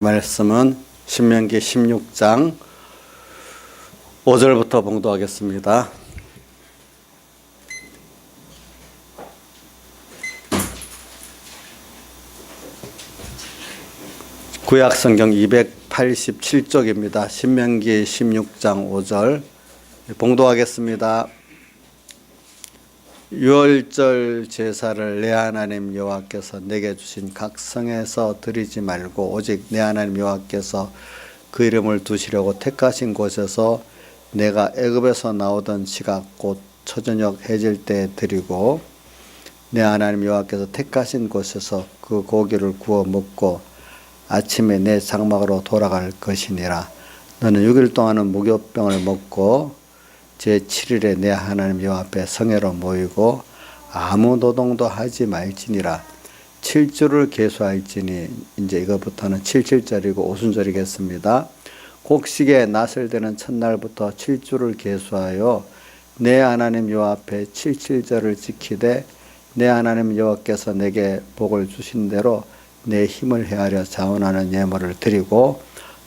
말씀은 신명기 16장 5절부터 봉독하겠습니다. 구약성경 287쪽입니다. 신명기 16장 5절 봉독하겠습니다. 유월절 제사를 내 하나님 여호와께서 내게 주신 각 성에서 드리지 말고 오직 내 하나님 여호와께서 그 이름을 두시려고 택하신 곳에서 내가 애굽에서 나오던 시각 곧 초저녁 해질 때 드리고 내 하나님 여호와께서 택하신 곳에서 그 고기를 구워 먹고 아침에 내 장막으로 돌아갈 것이니라. 너는 6일 동안은 무교병을 먹고 제7일에 내 하나님 여호와 앞에 성회로 모이고 아무 노동도 하지 말지니라. 7주를 계수할지니, 이제 이것부터는 77절이고 오순절이겠습니다. 곡식에 낫을 되는 첫날부터 7주를 계수하여 내 하나님 여호와 앞에 77절을 지키되 내 하나님 여호와께서 내게 복을 주신 대로 내 힘을 헤아려 자원하는 예물을 드리고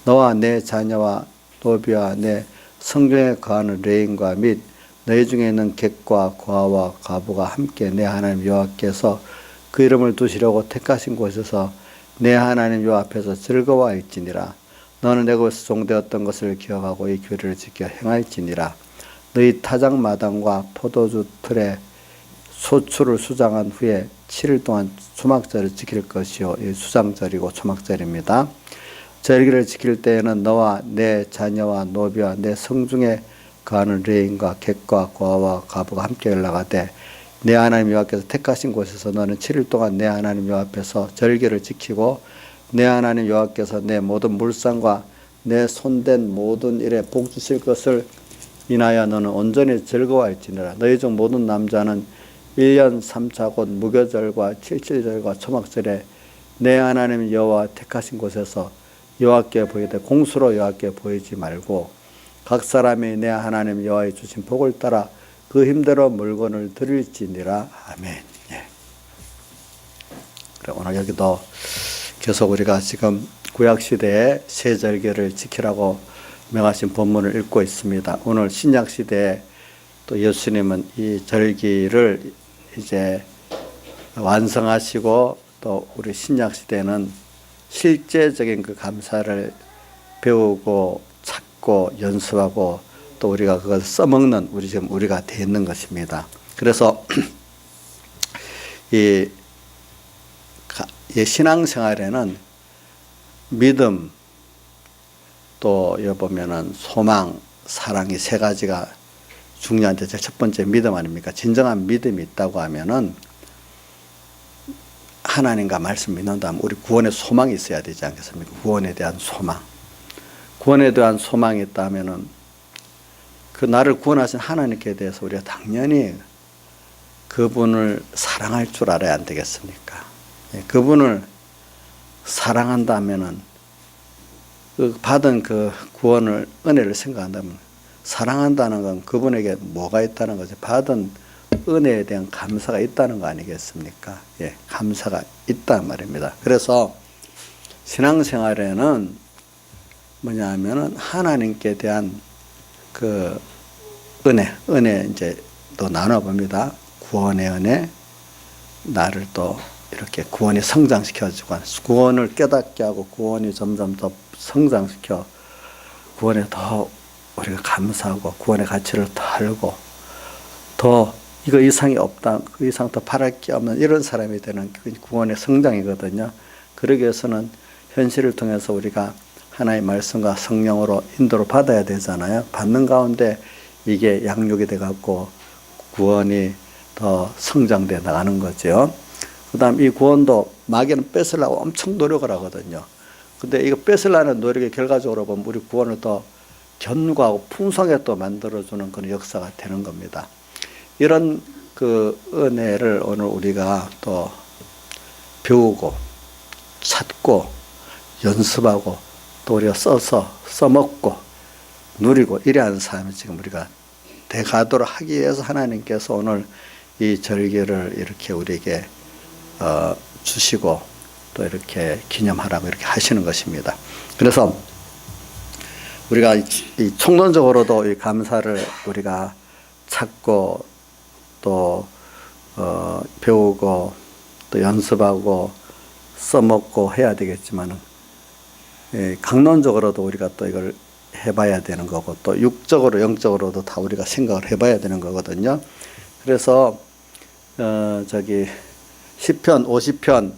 너와 내 자녀와 노비와 내 성중에 거하는 레인과 및 너희 중에 있는 객과 고아와 과부가 함께 내 하나님 여호와께서 그 이름을 두시려고 택하신 곳에서 내 하나님 여호와 앞에서 즐거워할지니라. 너는 애굽에서 종되었던 것을 기억하고 이 규례를 지켜 행할지니라. 너희 타작 마당과 포도주 틀에 소출을 수장한 후에 7일 동안 초막절을 지킬 것이요, 이 수장절이고 초막절입니다. 절기를 지킬 때에는 너와 내 자녀와 노비와 내 성중에 거하는 레인과 객과 고아와 과부가 함께 연락하되 내 하나님 여호와께서 택하신 곳에서 너는 7일 동안 내 하나님 여호와 앞에서 절기를 지키고 내 하나님 여호와께서 내 모든 물상과 내 손댄 모든 일에 복 주실 것을 인하여 너는 온전히 즐거워할지니라. 너희 중 모든 남자는 1년 3차 곧 무교절과 77절과 초막절에 내 하나님 여호와 택하신 곳에서 여호와께 보이되 공수로 여호와께 보이지 말고 각 사람이 내 하나님 여호와의 주신 복을 따라 그 힘대로 물건을 드릴지니라. 아멘. 예. 그래, 오늘 여기도 계속 우리가 지금 구약시대의 세절기를 지키라고 명하신 본문을 읽고 있습니다. 오늘 신약시대에 또 예수님은 이 절기를 이제 완성하시고 또 우리 신약시대는 실제적인 그 감사를 배우고 찾고 연습하고 또 우리가 그걸 써먹는 우리가 되는 것입니다. 그래서 이 신앙생활에는 믿음 또 여기 보면은 소망, 사랑이 세 가지가 중요한데 첫 번째 믿음 아닙니까? 진정한 믿음이 있다고 하면은 하나님과 말씀 믿는다면 우리 구원의 소망이 있어야 되지 않겠습니까? 구원에 대한 소망. 구원에 대한 소망이 있다면은 그 나를 구원하신 하나님께 대해서 우리가 당연히 그분을 사랑할 줄 알아야 안 되겠습니까? 그분을 사랑한다면은 그 받은 그 구원을, 은혜를 생각한다면 사랑한다는 건 그분에게 뭐가 있다는 거죠? 받은 은혜에 대한 감사가 있다는 거 아니겠습니까? 예, 감사가 있단 말입니다. 그래서 신앙생활에는 뭐냐 하면은 하나님께 대한 그 은혜 이제 또 나눠봅니다. 구원의 은혜, 나를 또 이렇게 구원이 성장시켜주고 구원을 깨닫게 하고 구원이 점점 더 성장시켜 구원에 더 우리가 감사하고 구원의 가치를 더 알고 더 이거 이상이 없다, 그 이상 더 바랄 게 없는 이런 사람이 되는 구원의 성장이거든요. 그러기 위해서는 현실을 통해서 우리가 하나님의 말씀과 성령으로 인도를 받아야 되잖아요. 받는 가운데 이게 양육이 돼갖고 구원이 더 성장돼 나가는 거죠. 그 다음 이 구원도 마귀는 뺏으려고 엄청 노력을 하거든요. 근데 이거 뺏으려는 노력의 결과적으로 보면 우리 구원을 더 견고하고 풍성하게 또 만들어주는 그런 역사가 되는 겁니다. 이런 그 은혜를 오늘 우리가 또 배우고 찾고 연습하고 또 우리가 써먹고 누리고 이래하는 삶을 지금 우리가 돼가도록 하기 위해서 하나님께서 오늘 이 절기를 이렇게 우리에게 주시고 또 이렇게 기념하라고 이렇게 하시는 것입니다. 그래서 우리가 이 총론적으로도 이 감사를 우리가 찾고 또 배우고 또 연습하고 써먹고 해야 되겠지만은 강론적으로도 우리가 또 이걸 해봐야 되는 거고 또 육적으로 영적으로도 다 우리가 생각을 해봐야 되는 거거든요. 그래서 저기 시편 50편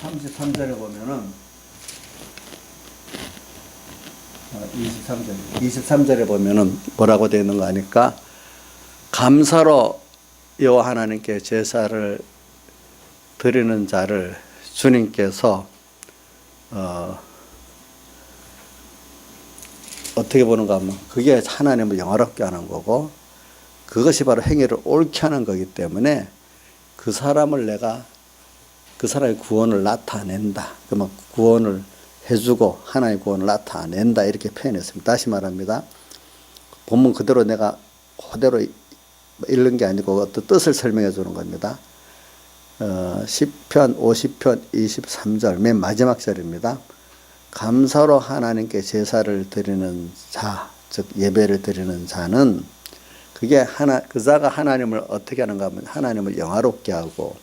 33절에 보면은 23절에 보면은 뭐라고 되어 있는 거 아니까 감사로 여호와 하나님께 제사를 드리는 자를 주님께서 어떻게 보는가 하면 그게 하나님을 영화롭게 하는 거고 그것이 바로 행위를 옳게 하는 거기 때문에 그 사람을 내가 그 사람의 구원을 나타낸다. 그러면 구원을 해주고 하나님의 구원을 나타낸다 이렇게 표현했습니다. 다시 말합니다. 본문 그대로 내가 그대로 읽는 게 아니고 어떤 뜻을 설명해 주는 겁니다. 시편 50편 23절 맨 마지막 절입니다. 감사로 하나님께 제사를 드리는 자, 즉 예배를 드리는 자는 그게 그 자가 하나님을 어떻게 하는가 하면 하나님을 영화롭게 하고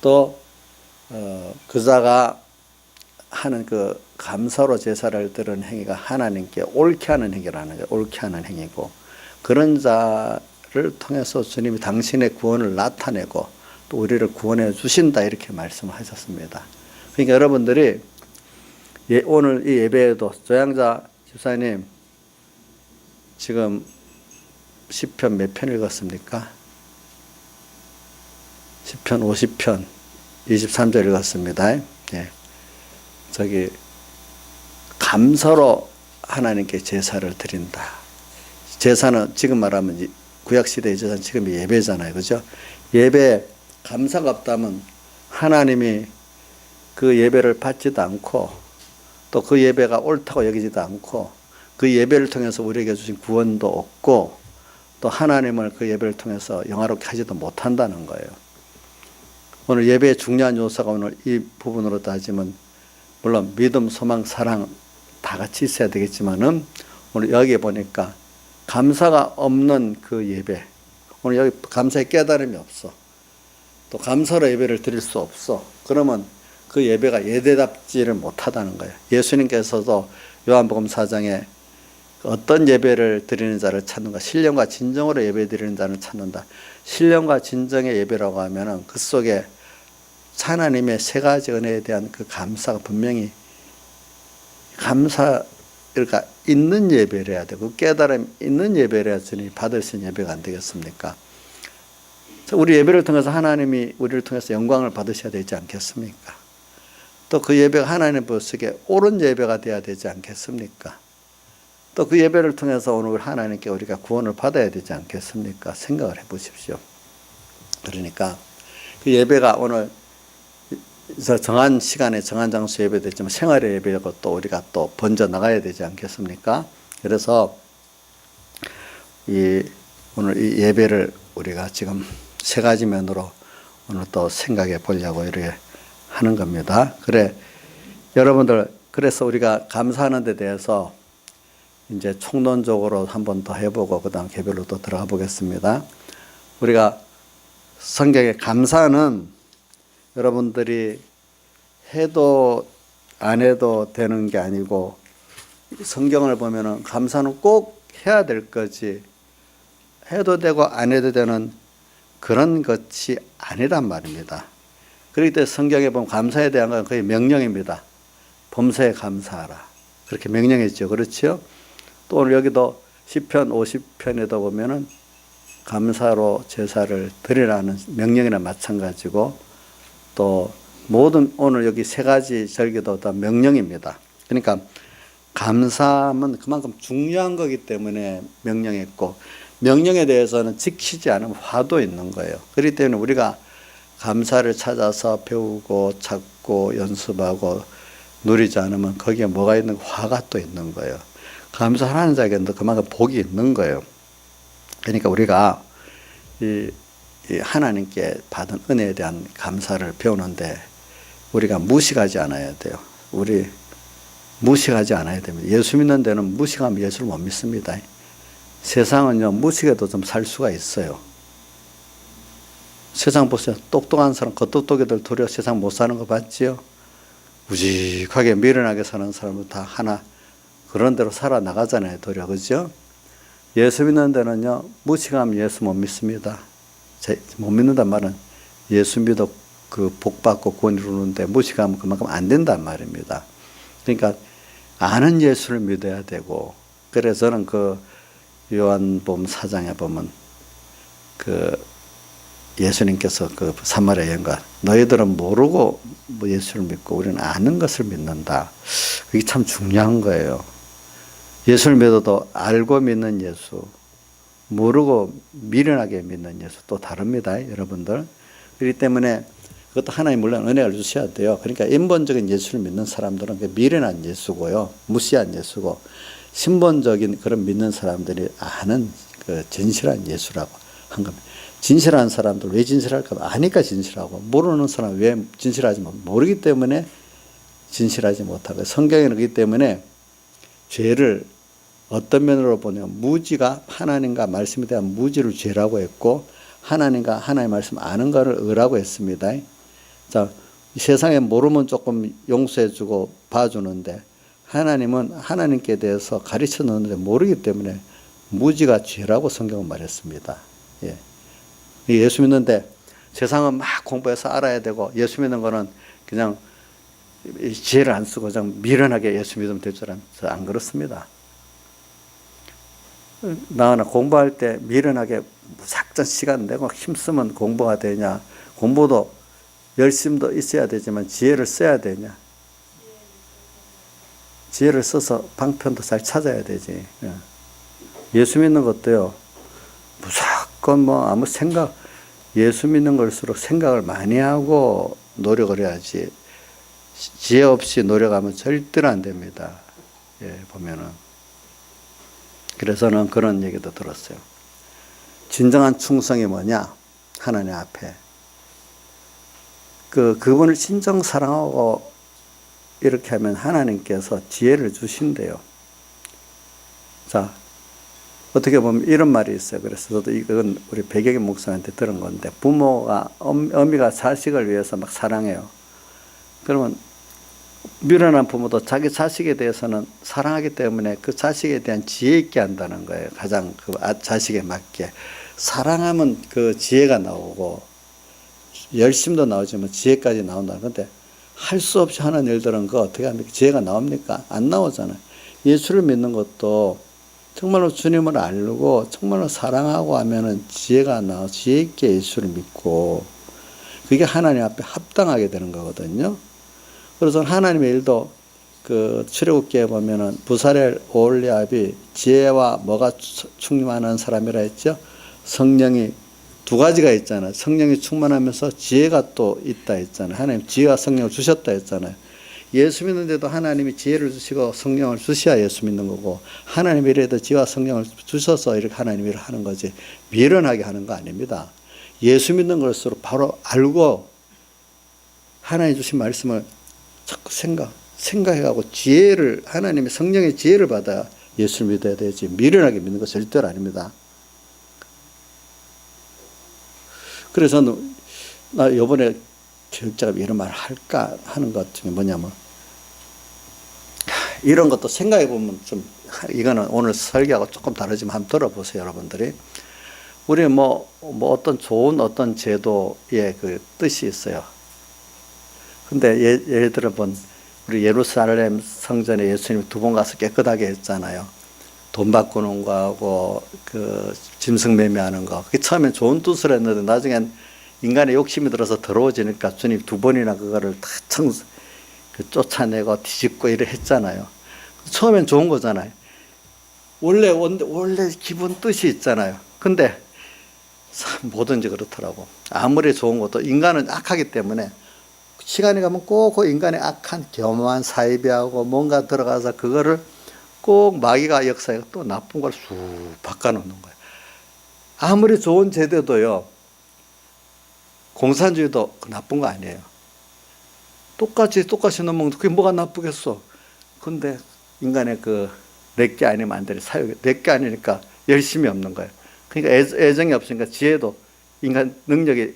또 그 자가 하는 그 감사로 제사를 드리는 행위가 하나님께 옳게 하는 행위라는 거예요. 옳게 하는 행위고 그런 자를 통해서 주님이 당신의 구원을 나타내고 또 우리를 구원해 주신다 이렇게 말씀하셨습니다. 그러니까 여러분들이 오늘 이 예배에도 조양자 집사님 지금 시편 몇 편 읽었습니까? 시편 50편 23절 읽었습니다. 예. 저기 감사로 하나님께 제사를 드린다. 제사는 지금 말하면 구약시대의 제사는 지금 예배잖아요. 그죠? 예배 감사가 없다면 하나님이 그 예배를 받지도 않고 또 그 예배가 옳다고 여기지도 않고 그 예배를 통해서 우리에게 주신 구원도 없고 또 하나님을 그 예배를 통해서 영화롭게 하지도 못한다는 거예요. 오늘 예배의 중요한 요소가 오늘 이 부분으로 따지면 물론 믿음, 소망, 사랑 다 같이 있어야 되겠지만은 오늘 여기에 보니까 감사가 없는 그 예배, 오늘 여기 감사의 깨달음이 없어. 또 감사로 예배를 드릴 수 없어. 그러면 그 예배가 예대답지를 못하다는 거예요. 예수님께서도 요한복음 4장에 어떤 예배를 드리는 자를 찾는가? 신령과 진정으로 예배 드리는 자를 찾는다. 신령과 진정의 예배라고 하면은 그 속에 하나님의 세 가지 은혜에 대한 그 감사가 분명히 그러니까 있는 예배를 해야 되고 깨달음 있는 예배를 해야 주님이 받으신 예배가 안 되겠습니까? 우리 예배를 통해서 하나님이 우리를 통해서 영광을 받으셔야 되지 않겠습니까? 또 그 예배가 하나님 보시기에 옳은 예배가 되어야 되지 않겠습니까? 또 그 예배를 통해서 오늘 하나님께 우리가 구원을 받아야 되지 않겠습니까? 생각을 해 보십시오. 그러니까 그 예배가 오늘 정한 시간에 정한 장소 예배됐지만 생활의 예배고 또 우리가 또 번져 나가야 되지 않겠습니까? 그래서 오늘 이 예배를 우리가 지금 세 가지 면으로 오늘 또 생각해 보려고 이렇게 하는 겁니다. 그래 여러분들 그래서 우리가 감사하는 데 대해서 이제 총론적으로 한 번 더 해보고 그 다음 개별로 또 들어가 보겠습니다. 우리가 성경에 감사는 여러분들이 해도 안 해도 되는 게 아니고 성경을 보면은 감사는 꼭 해야 될 거지 해도 되고 안 해도 되는 그런 것이 아니란 말입니다. 그렇기 때문에 성경에 보면 감사에 대한 건 거의 명령입니다. 범사에 감사하라. 그렇게 명령했죠. 그렇죠? 또 오늘 여기도 시편 50편에도 보면은 감사로 제사를 드리라는 명령이나 마찬가지고 또 모든 오늘 여기 세 가지 절기도 다 명령입니다. 그러니까 감사함은 그만큼 중요한 거기 때문에 명령했고 명령에 대해서는 지키지 않으면 화도 있는 거예요. 그렇기 때문에 우리가 감사를 찾아서 배우고 찾고 연습하고 누리지 않으면 거기에 뭐가 있는 화가 또 있는 거예요. 감사하는 자에게는 그만큼 복이 있는 거예요. 그러니까 우리가 이 하나님께 받은 은혜에 대한 감사를 배우는데 우리가 무식하지 않아야 돼요. 우리 무식하지 않아야 됩니다. 예수 믿는 데는 무식하면 예수를 못 믿습니다. 세상은요, 무식해도 좀 살 수가 있어요. 세상 보세요. 똑똑한 사람, 겉똑똑이들 도리어 세상 못 사는 거 봤지요? 우직하게 미련하게 사는 사람은 다 하나 그런 대로 살아나가잖아요. 도리어. 그죠? 예수 믿는 데는요, 무식하면 예수 못 믿습니다. 못 믿는단 말은 예수 믿어 그 복 받고 구원 이루는데 무식하면 그만큼 안 된단 말입니다. 그러니까 아는 예수를 믿어야 되고, 그래서 저는 그 요한복음 4장에 보면 그 예수님께서 그 사마리아 여인과 너희들은 모르고 뭐 예수를 믿고 우리는 아는 것을 믿는다. 그게 참 중요한 거예요. 예수를 믿어도 알고 믿는 예수, 모르고 미련하게 믿는 예수 또 다릅니다. 여러분들. 그렇기 때문에 그것도 하나님 물론 은혜를 주셔야 돼요. 그러니까 인본적인 예수를 믿는 사람들은 그 미련한 예수고요. 무시한 예수고, 신본적인 그런 믿는 사람들이 아는 그 진실한 예수라고 한 겁니다. 진실한 사람들 왜 진실할까? 아니까 진실하고, 모르는 사람 왜 진실하지 못, 모르기 때문에 진실하지 못하고, 성경에는 그렇기 때문에 죄를 어떤 면으로 보냐면 무지가 하나님과 말씀에 대한 무지를 죄라고 했고, 하나님과 하나님의 말씀 아는 것을 의라고 했습니다. 자, 이 세상에 모르면 조금 용서해주고 봐주는데 하나님은 하나님께 대해서 가르쳐 놓는데 모르기 때문에 무지가 죄라고 성경은 말했습니다. 예. 예수 믿는데 세상은 막 공부해서 알아야 되고, 예수 믿는 거는 그냥 지혜를 안 쓰고 그냥 미련하게 예수 믿으면 될 줄 알았는데 안 그렇습니다. 나나 공부할 때 미련하게 무작정 시간 내고 힘쓰면 공부가 되냐? 공부도 열심도 있어야 되지만 지혜를 써야 되냐? 지혜를 써서 방편도 잘 찾아야 되지. 예수 믿는 것도요, 무조건 뭐 아무 생각, 예수 믿는 걸수록 생각을 많이 하고 노력을 해야지, 지혜 없이 노력하면 절대로 안 됩니다. 예, 보면은. 그래서는 그런 얘기도 들었어요. 진정한 충성이 뭐냐? 하나님 앞에. 그분을 진정 사랑하고 이렇게 하면 하나님께서 지혜를 주신대요. 자, 어떻게 보면 이런 말이 있어요. 그래서 저도 이건 우리 백영희 목사한테 들은 건데, 부모가, 어미가 자식을 위해서 막 사랑해요. 그러면 미련한 부모도 자기 자식에 대해서는 사랑하기 때문에 그 자식에 대한 지혜 있게 한다는 거예요. 가장 그 자식에 맞게. 사랑하면 그 지혜가 나오고, 열심도 나오지만 지혜까지 나온다. 근데 할 수 없이 하는 일들은 그 어떻게 합니까? 지혜가 나옵니까? 안 나오잖아요. 예수를 믿는 것도 정말로 주님을 알고 정말로 사랑하고 하면은 지혜가 나와, 지혜 있게 예수를 믿고, 그게 하나님 앞에 합당하게 되는 거거든요. 그래서 하나님의 일도 그 출애굽기에 보면은 부살엘 오홀리압이 지혜와 뭐가 충만한 사람이라 했죠? 성령이 두 가지가 있잖아요. 성령이 충만하면서 지혜가 또 있다 했잖아요. 하나님 지혜와 성령을 주셨다 했잖아요. 예수 믿는데도 하나님이 지혜를 주시고 성령을 주셔야 예수 믿는 거고, 하나님 이래도 지혜와 성령을 주셔서 이렇게 하나님 일을 하는 거지, 미련하게 하는 거 아닙니다. 예수 믿는 것으로 바로 알고 하나님 주신 말씀을 자꾸 생각해가고 지혜를, 하나님의 성령의 지혜를 받아 예수를 믿어야 되지, 미련하게 믿는 거 절대로 아닙니다. 그래서 나 이번에 교육자가 이런 말을 할까 하는 것 중에 뭐냐면, 이런 것도 생각해 보면 좀, 이거는 오늘 설교하고 조금 다르지만 한번 들어보세요, 여러분들이. 우리 뭐 어떤 좋은 어떤 제도의 그 뜻이 있어요. 근데 예를 들어 본 우리 예루살렘 성전에 예수님이 2번 가서 깨끗하게 했잖아요. 돈 바꾸는 거하고 그 짐승 매매하는 거. 그게 처음엔 좋은 뜻으로 했는데 나중엔 인간의 욕심이 들어서 더러워지니까 주님 2번이나 그거를 다 쫓아내고 뒤집고 이래 했잖아요. 처음엔 좋은 거잖아요. 원래 기본 뜻이 있잖아요. 근데 뭐든지 그렇더라고. 아무리 좋은 것도 인간은 악하기 때문에 시간이 가면 꼭 그 인간의 악한 교묘한 사이비하고 뭔가 들어가서 그거를 꼭 마귀가 역사에 또 나쁜 걸 쑥 바꿔놓는 거예요. 아무리 좋은 제도도요, 공산주의도 나쁜 거 아니에요. 똑같이 넘어먹는데 그게 뭐가 나쁘겠어. 근데 인간의 그 내게 아니면 안 되는 사욕이 내게 아니니까 열심이 없는 거예요. 그러니까 애정이 없으니까 지혜도 인간 능력이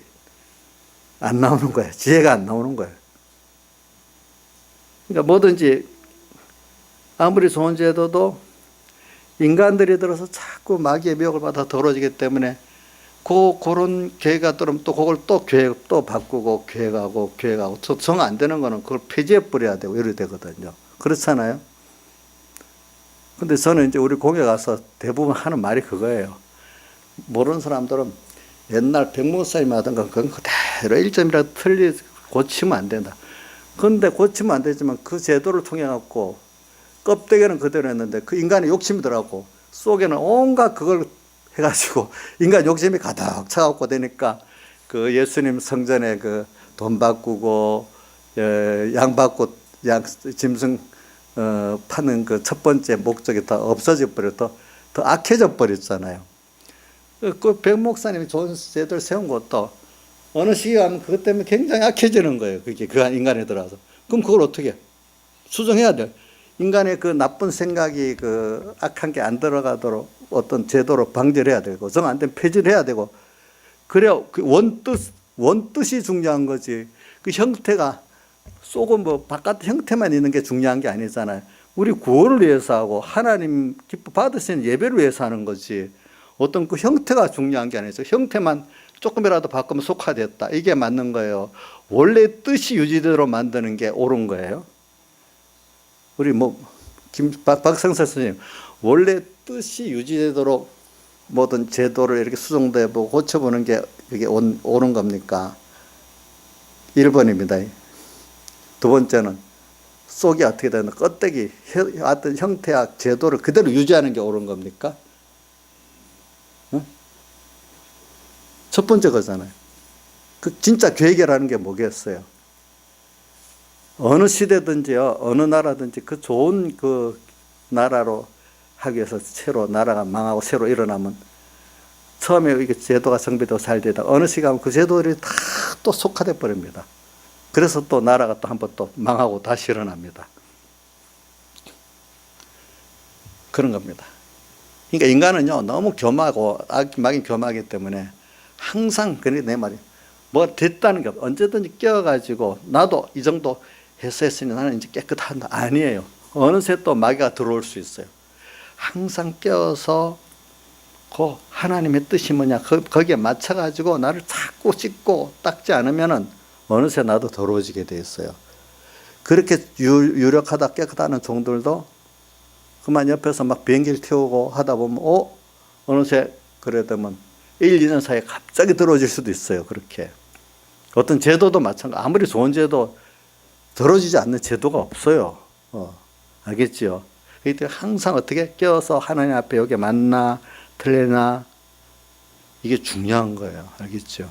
안 나오는 거예요. 지혜가 안 나오는 거예요. 그러니까 뭐든지 아무리 좋은 제도도 인간들이 들어서 자꾸 마귀의 미혹을 받아 더러워지기 때문에 그런 계획가 들으면 또 그걸 또 계획 또 바꾸고 계획하고 정 안 되는 거는 그걸 폐지해 버려야 되고 이래야 되거든요. 그렇잖아요. 근데 저는 이제 우리 공회 가서 대부분 하는 말이 그거예요. 모르는 사람들은 옛날 백목사님 하던 건 그건 그대로 1점이라도 고치면 안 된다. 근데 고치면 안 되지만 그 제도를 통해 갖고 껍데기는 그대로 했는데 그 인간의 욕심이 들어가고 속에는 온갖 그걸 해가지고 인간 욕심이 가득 차갖고 되니까 그 예수님 성전에 그 돈 바꾸고 양 받고 짐승 파는 그 첫 번째 목적이 다 없어져 버려 더 악해져 버렸잖아요. 그 백 목사님이 좋은 제도를 세운 것도 어느 시기가 하면 그것 때문에 굉장히 악해지는 거예요. 그게 그 인간에 들어와서. 그럼 그걸 어떻게 수정해야 돼요. 인간의 그 나쁜 생각이 그 악한 게 안 들어가도록 어떤 제도로 방지를 해야 되고 정 안 되면 폐지를 해야 되고 그래야 그 원뜻이 중요한 거지. 그 형태가 쏘고 뭐 바깥 형태만 있는 게 중요한 게 아니잖아요. 우리 구원을 위해서 하고 하나님 기뻐 받으시는 예배를 위해서 하는 거지. 어떤 그 형태가 중요한 게 아니죠. 형태만 조금이라도 바꾸면 속화됐다. 이게 맞는 거예요. 원래 뜻이 유지대로 만드는 게 옳은 거예요. 우리 박성철 선생님, 원래 뜻이 유지되도록 모든 제도를 이렇게 수정되고 고쳐보는 게 이게 옳은 겁니까? 1번입니다. 두 번째는 속이 어떻게 되나 껍데기 어떤 형태와 제도를 그대로 유지하는 게 옳은 겁니까? 응? 첫 번째 거잖아요. 그 진짜 괴계라는 게 뭐겠어요? 어느 시대든지요, 어느 나라든지 그 좋은 그 나라로 하기 위해서 새로 나라가 망하고 새로 일어나면 처음에 이게 제도가 정비되고 잘 되다 어느 시간 그 제도들이 다 또 속화돼 버립니다. 그래서 또 나라가 또 한번 또 망하고 다시 일어납니다. 그런 겁니다. 그러니까 인간은요 너무 교마하고 악이 교마하기 때문에 항상 그래 내 말이 뭐 됐다는 게 언제든지 껴가지고 나도 이 정도 했으니 나는 이제 깨끗한다 아니에요. 어느새 또 마귀가 들어올 수 있어요. 항상 껴서 그 하나님의 뜻이 뭐냐 거기에 맞춰가지고 나를 자꾸 씻고 닦지 않으면은 어느새 나도 더러워지게 돼 있어요. 그렇게 유력하다 깨끗하는 종들도 그만 옆에서 막 비행기를 태우고 하다 보면 어느새 그래 되면 1, 2년 사이에 갑자기 더러워질 수도 있어요. 그렇게 어떤 제도도 마찬가지. 아무리 좋은 제도 더러워지지 않는 제도가 없어요. 알겠지요? 그러니까 항상 어떻게 껴서 하나님 앞에 여기 맞나 틀리나 이게 중요한 거예요. 알겠죠?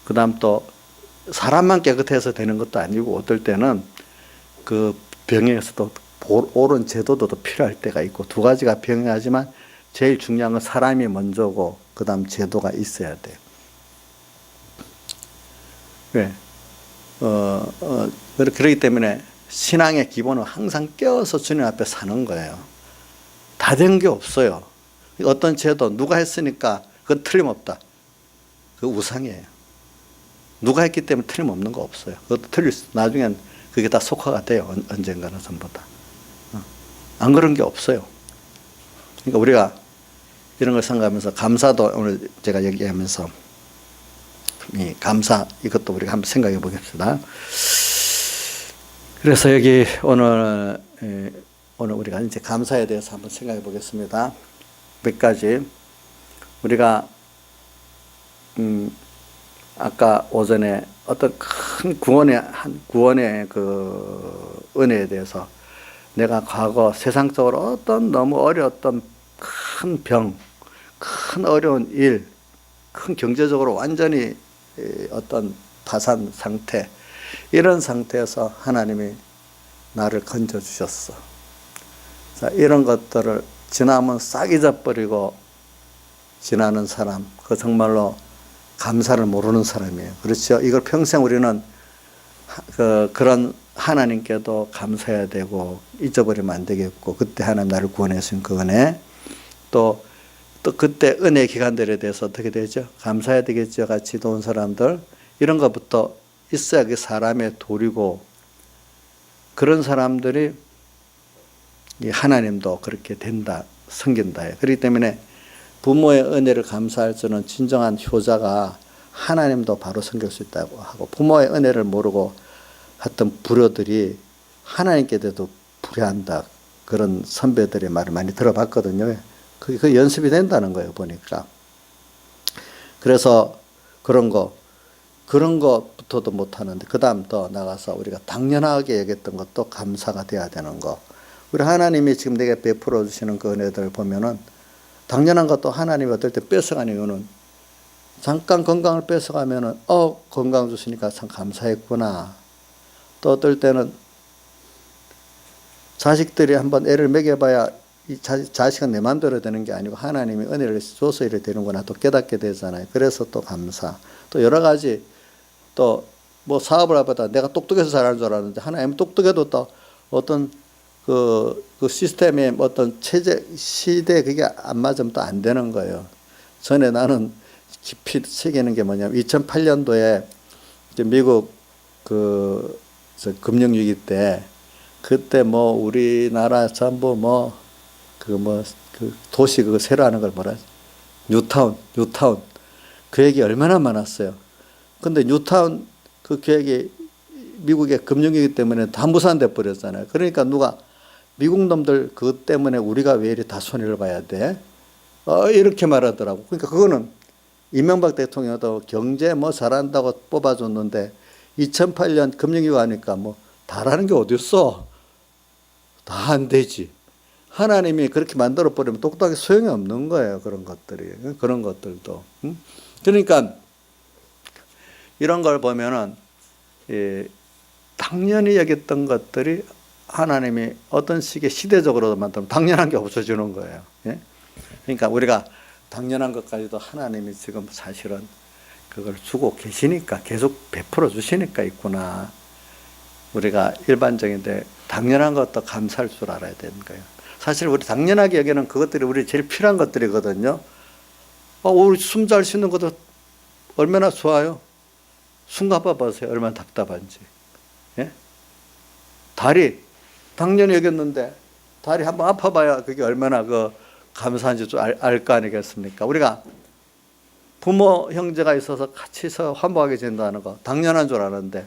그 다음 또 사람만 깨끗해서 되는 것도 아니고 어떨 때는 그 병에서도 옳은 제도도 필요할 때가 있고 두 가지가 병행하지만 제일 중요한 건 사람이 먼저고 그 다음 제도가 있어야 돼요. 왜? 그렇기 때문에 신앙의 기본은 항상 깨어서 주님 앞에 사는 거예요. 다 된 게 없어요. 어떤 제도 누가 했으니까 그건 틀림없다. 그 우상이에요. 누가 했기 때문에 틀림없는 거 없어요. 그것도 나중엔 그게 다 속화가 돼요. 언젠가는 전부 다. 안 그런 게 없어요. 그러니까 우리가 이런 걸 생각하면서 감사도 오늘 제가 얘기하면서 이 감사 이것도 우리가 한번 생각해 보겠습니다. 그래서 여기 오늘 우리가 이제 감사에 대해서 한번 생각해 보겠습니다. 몇 가지 우리가 아까 오전에 어떤 큰 구원의 그 은혜에 대해서 내가 과거 세상적으로 어떤 너무 어려웠던 큰 병, 큰 어려운 일, 큰 경제적으로 완전히 어떤 파산 상태 이런 상태에서 하나님이 나를 건져 주셨어. 자, 이런 것들을 지나면 싹 잊어버리고 지나는 사람, 그 정말로 감사를 모르는 사람이에요. 그렇죠? 이걸 평생 우리는 그런 하나님께도 감사해야 되고 잊어버리면 안 되겠고, 그때 하나님 나를 구원해 주신 그 은혜, 또 그때 은혜 기간들에 대해서 어떻게 되죠? 감사해야 되겠죠. 같이 도운 사람들, 이런 것부터 있어야 그 사람의 도리고, 그런 사람들이 하나님도 그렇게 된다, 섬긴다. 그렇기 때문에 부모의 은혜를 감사할 줄은 진정한 효자가 하나님도 바로 섬길 수 있다고 하고, 부모의 은혜를 모르고 했던 불효들이 하나님께도 불효한다, 그런 선배들의 말을 많이 들어봤거든요. 그 연습이 된다는 거예요, 보니까. 그래서 그런 것부터도 못하는데, 그 다음 더 나가서 우리가 당연하게 여겼던 것도 감사가 돼야 되는 거. 우리 하나님이 지금 내게 베풀어 주시는 그 은혜들 보면은, 당연한 것도 하나님이 어떨 때 뺏어가는 이유는, 잠깐 건강을 뺏어가면은 건강 주시니까 참 감사했구나. 또 어떨 때는 자식들이 한번 애를 먹여봐야 이 자식은 내 마음대로 되는 게 아니고 하나님이 은혜를 줘서 이래 되는구나 또 깨닫게 되잖아요. 그래서 또 감사. 또 여러 가지, 또 뭐 사업을 하다 내가 똑똑해서 잘하는 줄 알았는데 하나님 똑똑해도 또 어떤 그 시스템의 어떤 체제, 시대에 그게 안 맞으면 또 안 되는 거예요. 전에 나는 깊이 새기는 게 뭐냐면, 2008년도에 미국 금융위기 때, 그때 뭐 우리나라 전부 그 도시 그거 새로 하는 걸 뭐라, 뉴타운. 그 얘기 얼마나 많았어요. 근데 뉴타운 그 계획이 미국의 금융위기 때문에 다 무산돼 버렸잖아요. 그러니까 누가, 미국 놈들 그것 때문에 우리가 왜 이리 다 손해를 봐야 돼? 이렇게 말하더라고. 그러니까 그거는 이명박 대통령도 경제 뭐 잘한다고 뽑아줬는데 2008년 금융위기 하니까 뭐 다라는 게 어딨어? 다 안 되지. 하나님이 그렇게 만들어버리면 똑똑하게 소용이 없는 거예요. 그런 것들이. 그런 것들도. 그러니까 이런 걸 보면은, 당연히 여겼던 것들이 하나님이 어떤 식의 시대적으로 만들면 당연한 게 없어지는 거예요. 예? 그러니까 우리가 당연한 것까지도 하나님이 지금 사실은 그걸 주고 계시니까, 계속 베풀어 주시니까 있구나. 우리가 일반적인데 당연한 것도 감사할 줄 알아야 되는 거예요. 사실 우리 당연하게 여기는 그것들이 우리 제일 필요한 것들이거든요. 우리 숨 잘 쉬는 것도 얼마나 좋아요. 숨 가봐보세요. 얼마나 답답한지. 예? 다리 당연히 여겼는데 다리 한번 아파봐야 그게 얼마나 감사한지 좀 알 거 아니겠습니까? 우리가 부모 형제가 있어서 같이서 화목하게 지낸다는 거 당연한 줄 아는데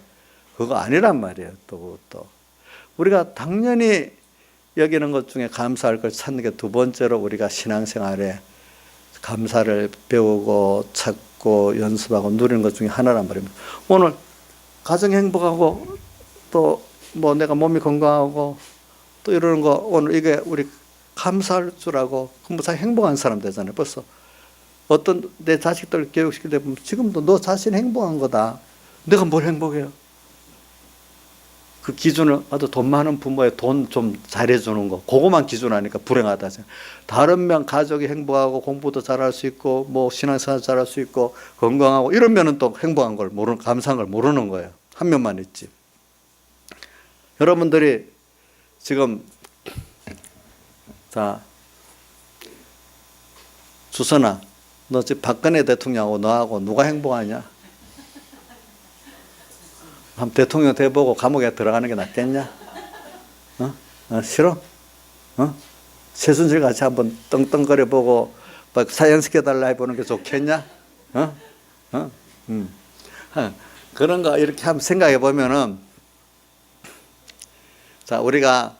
그거 아니란 말이에요. 또 우리가 당연히 여기는 것 중에 감사할 걸 찾는 게 두 번째로 우리가 신앙생활에 감사를 배우고 찾고 연습하고 누리는 것 중에 하나란 말입니다. 오늘 가정 행복하고 또 뭐 내가 몸이 건강하고 또 이러는 거, 오늘 이게 우리 감사할 줄 알고 그럼 다 행복한 사람 되잖아요. 벌써 어떤 내 자식들 교육시킬 때 보면 지금도 너 자신 행복한 거다. 내가 뭘 행복해요? 그 기준을 아주 돈 많은 부모의 돈 좀 잘해주는 거, 그거만 기준하니까 불행하다. 다른 면 가족이 행복하고 공부도 잘할 수 있고 뭐 신앙생활 잘할 수 있고 건강하고 이러면은 또 행복한 걸 모르는, 감사한 걸 모르는 거예요. 한 면만 있지. 여러분들이 지금 자 주선아, 너 지금 박근혜 대통령하고 너하고 누가 행복하냐? 한번 대통령 돼보고 감옥에 들어가는 게 낫겠냐? 싫어? 최순실 같이 한번 떵떵거려보고 사형시켜달라 해보는 게 좋겠냐? 그런 거 이렇게 한번 생각해 보면은, 자, 우리가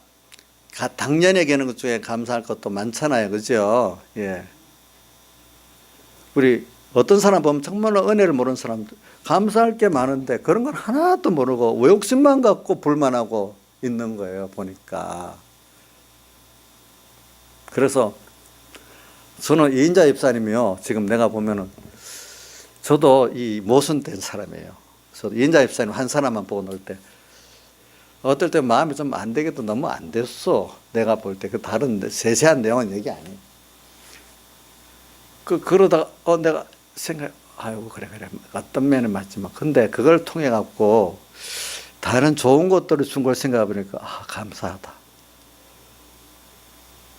당연히 여기는 것 중에 감사할 것도 많잖아요. 그죠? 예. 우리 어떤 사람 보면 정말로 은혜를 모르는 사람들, 감사할 게 많은데 그런 건 하나도 모르고 외욕심만 갖고 불만하고 있는 거예요, 보니까. 그래서 저는 이인자 집사님이요, 지금 내가 보면은 저도 이 모순된 사람이에요. 저도 이인자 집사님 한 사람만 보고 놀 때 어떨 때 마음이 좀 안 되게도 너무 안 됐어. 내가 볼 때 그 다른 세세한 내용은 얘기 아니에요. 그러다가 내가 생각, 아이고 그래 어떤 면은 맞지만 근데 그걸 통해 갖고 다른 좋은 것들을 준 걸 생각해 보니까 감사하다.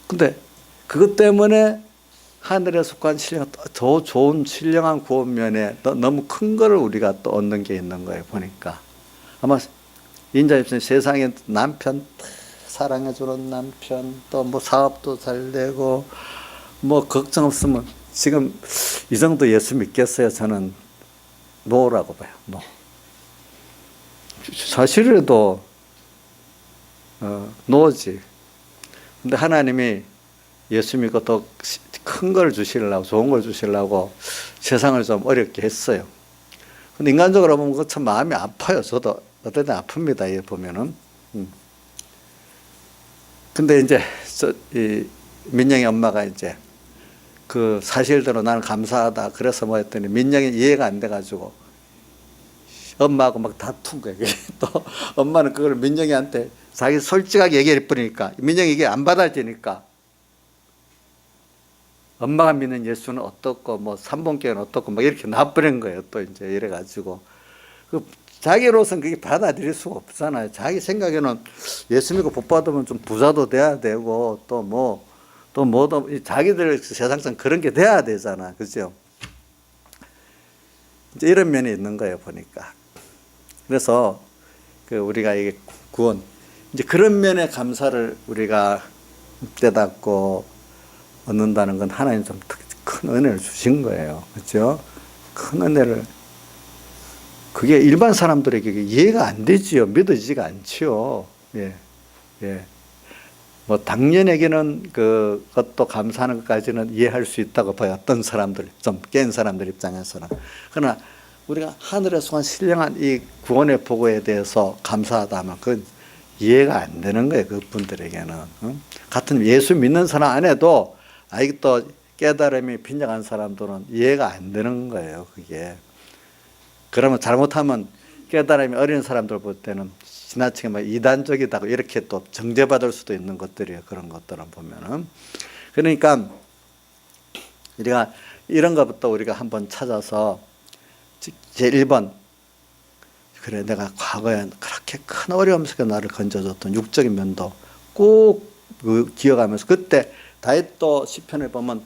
근데 그것 때문에 하늘에 속한 신령 더 좋은 신령한 구원면에 너무 큰 거를 우리가 또 얻는 게 있는 거예요. 보니까 아마 인자 입장에 세상에 남편 사랑해주는 남편 또 뭐 사업도 잘 되고 뭐 걱정 없으면 지금 이 정도 예수 믿겠어요? 저는 노라고 봐요. 노. 사실에도 노지. 근데 하나님이 예수 믿고 더 큰 걸 주시려고 좋은 걸 주시려고 세상을 좀 어렵게 했어요. 근데 인간적으로 보면 그 참 마음이 아파요. 저도 어떨 때 아픕니다. 이 보면은. 근데 이제 이 민영이 엄마가 이제 그 사실대로 나는 감사하다. 그래서 뭐 했더니 민영이 이해가 안 돼가지고 엄마하고 막 다툰 거예요. 또 엄마는 그걸 민영이한테 자기 솔직하게 얘기해 버리니까 민영이 이게 안 받아지니까 엄마가 믿는 예수는 어떻고 뭐 삼본교회는 어떻고 막 이렇게 놔버린 거예요. 또 이제 이래가지고 그 자기로서는 그게 받아들일 수가 없잖아요. 자기 생각에는 예수 믿고 복 받으면 좀 부자도 돼야 되고 또 뭐도 자기들 세상상 그런 게 돼야 되잖아. 그죠? 이제 이런 면이 있는 거예요. 보니까. 그래서 그 우리가 이게 구원 이제 그런 면에 감사를 우리가 깨닫고 얻는다는 건 하나님 좀 큰 은혜를 주신 거예요. 그렇죠? 큰 은혜를 그게 일반 사람들에게 이해가 안 되지요. 믿어지지가 않지요. 예. 예. 뭐 당연에게는 그것도 감사하는 것까지는 이해할 수 있다고 봐요. 어떤 사람들 좀 깬 사람들 입장에서는. 그러나 우리가 하늘에 속한 신령한 이 구원의 보고에 대해서 감사하다 하면 그건 이해가 안 되는 거예요. 그분들에게는. 같은 예수 믿는 사람 안에도 아직도 깨달음이 빈약한 사람들은 이해가 안 되는 거예요. 그게. 그러면 잘못하면 깨달음이 어린 사람들 볼 때는 지나치게 막 이단적이다고 이렇게 또 정죄받을 수도 있는 것들이에요. 그런 것들은 보면은. 그러니까 우리가 이런 것부터 우리가 한번 찾아서 제1번 그래 내가 과거에 그렇게 큰 어려움 속에 나를 건져줬던 육적인 면도 꼭 기억하면서 그때 다윗도 시편을 보면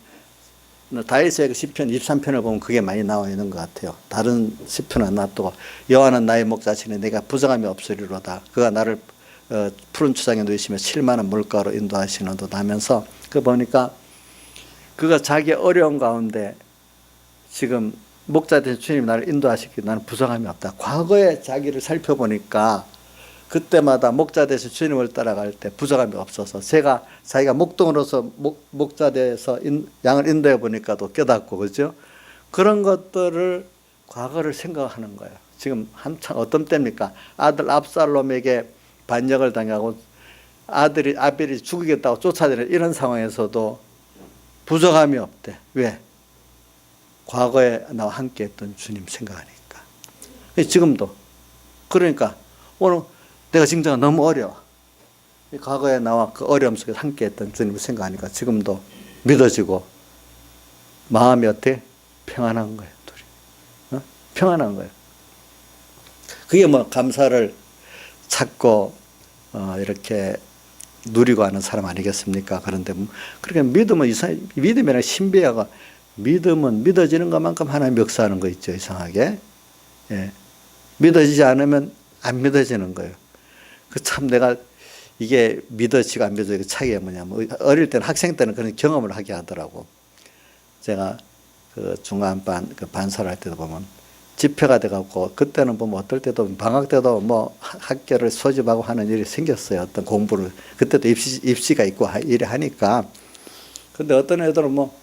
다윗의 그 시편 23편을 보면 그게 많이 나와 있는 것 같아요. 다른 시편은 놔두고 여호와는 나의 목자시니 내가 부정함이 없으리로다. 그가 나를 푸른 추장에 누이시며 칠만한 물가로 인도하시는도다 하면서 그 보니까 그가 자기 어려운 가운데 지금 목자 되신 주님이 나를 인도하시기 나는 부정함이 없다. 과거에 자기를 살펴보니까 그때마다 목자 되신 주님을 따라갈 때 부정함이 없어서 자기가 목동으로서 목자 돼서 양을 인도해 보니까도 깨닫고 그죠? 그런 것들을 과거를 생각하는 거예요. 지금 한참 어떤 때입니까? 아들 압살롬에게 반역을 당하고 아들이 아벨이 죽이겠다고 쫓아다니는 이런 상황에서도 부정함이 없대. 왜? 과거에 나와 함께 했던 주님 생각하니까. 지금도. 그러니까 오늘 내가 진짜 너무 어려워. 과거에 나와 그 어려움 속에 함께 했던 주님을 생각하니까 지금도 믿어지고 마음이 어때? 평안한 거예요. 둘이. 평안한 거예요. 그게 뭐 감사를 찾고 이렇게 누리고 하는 사람 아니겠습니까? 그런데 그렇게 믿음은 믿음이랑 신비하가 믿음은 믿어지는 것만큼 하나님 역사하는 거 있죠. 이상하게. 예. 믿어지지 않으면 안 믿어지는 거예요. 그 참 내가 이게 믿어지고 안 믿어지고 차이가 뭐냐면 어릴 때는 학생 때는 그런 경험을 하게 하더라고. 제가 그 중간반 그 반사를 할 때도 보면 집회가 돼갖고 그때는 보면 어떨 때도 방학 때도 뭐 학교를 소집하고 하는 일이 생겼어요. 어떤 공부를 그때도 입시가 있고 이래 하니까. 근데 어떤 애들은 뭐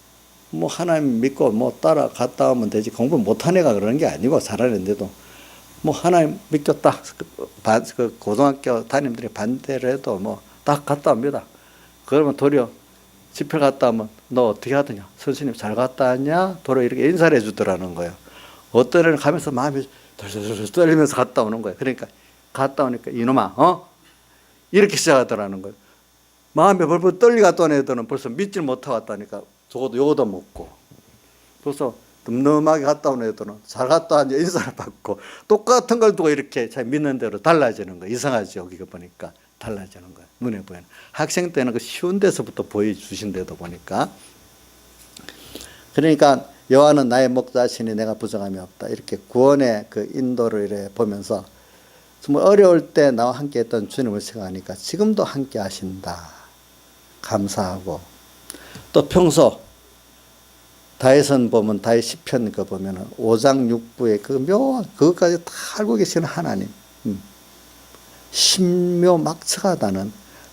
하나님 믿고 뭐 따라갔다 오면 되지 공부 못한 애가 그러는 게 아니고 잘하는데도 뭐 하나님 믿겠다. 그 고등학교 담임들이 반대를 해도 뭐 딱 갔다 옵니다. 그러면 도리어 집회 갔다 오면 너 어떻게 하더냐? 선생님 잘 갔다 왔냐? 도리어 이렇게 인사를 해주더라는 거예요. 어떤 애는 가면서 마음이 덜덜덜 떨리면서 갔다 오는 거예요. 그러니까 갔다 오니까 이놈아 이렇게 시작하더라는 거예요. 마음이 벌벌 떨리 갔다 온 애들은 벌써 믿질 못하고 갔다니까 적어도 요거도 먹고 벌써 늠름하게 갔다 온 애들은 잘 갔다 왔는데 인사를 받고 똑같은 걸 두고 이렇게 잘 믿는 대로 달라지는 거예요. 이상하죠. 이거 보니까 달라지는 거예요. 눈에 보이는. 학생 때는 그 쉬운 데서부터 보여주신데도 보니까. 그러니까 여호와는 나의 목자시니 내가 부정함이 없다. 이렇게 구원의 그 인도를 이렇게 보면서 정말 어려울 때 나와 함께 했던 주님을 생각하니까 지금도 함께 하신다. 감사하고. 또 평소 다윗은 보면 다윗 시편 그 보면은 5장 6부에 그 묘한 그것까지 다 알고 계시는 하나님. 신묘막측하다는